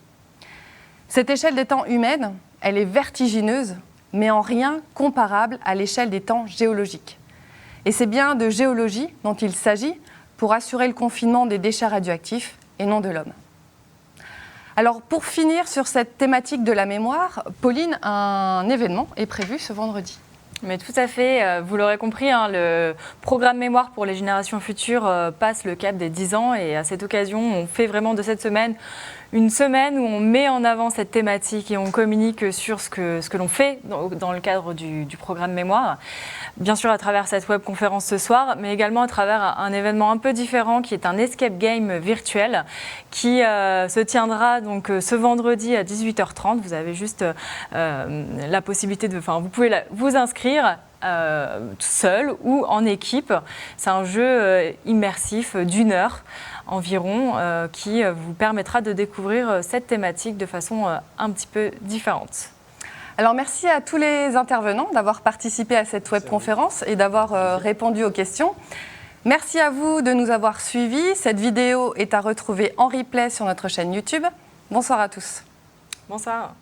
Cette échelle des temps humaine, elle est vertigineuse, mais en rien comparable à l'échelle des temps géologiques. Et c'est bien de géologie dont il s'agit pour assurer le confinement des déchets radioactifs et non de l'homme. Alors, pour finir sur cette thématique de la mémoire, Pauline, un événement est prévu ce vendredi. Mais tout à fait, vous l'aurez compris, le programme Mémoire pour les générations futures passe le cap des 10 ans et à cette occasion, on fait vraiment de cette semaine une semaine où on met en avant cette thématique et on communique sur ce que l'on fait dans le cadre du programme Mémoire. bien sûr à travers cette webconférence ce soir, mais également à travers un événement un peu différent qui est un escape game virtuel qui se tiendra donc ce vendredi à 18h30. Vous avez juste la possibilité vous pouvez vous inscrire seul ou en équipe. C'est un jeu immersif d'1 heure environ qui vous permettra de découvrir cette thématique de façon un petit peu différente. Alors merci à tous les intervenants d'avoir participé à cette webconférence et d'avoir répondu aux questions. Merci à vous de nous avoir suivis. Cette vidéo est à retrouver en replay sur notre chaîne YouTube. Bonsoir à tous. Bonsoir.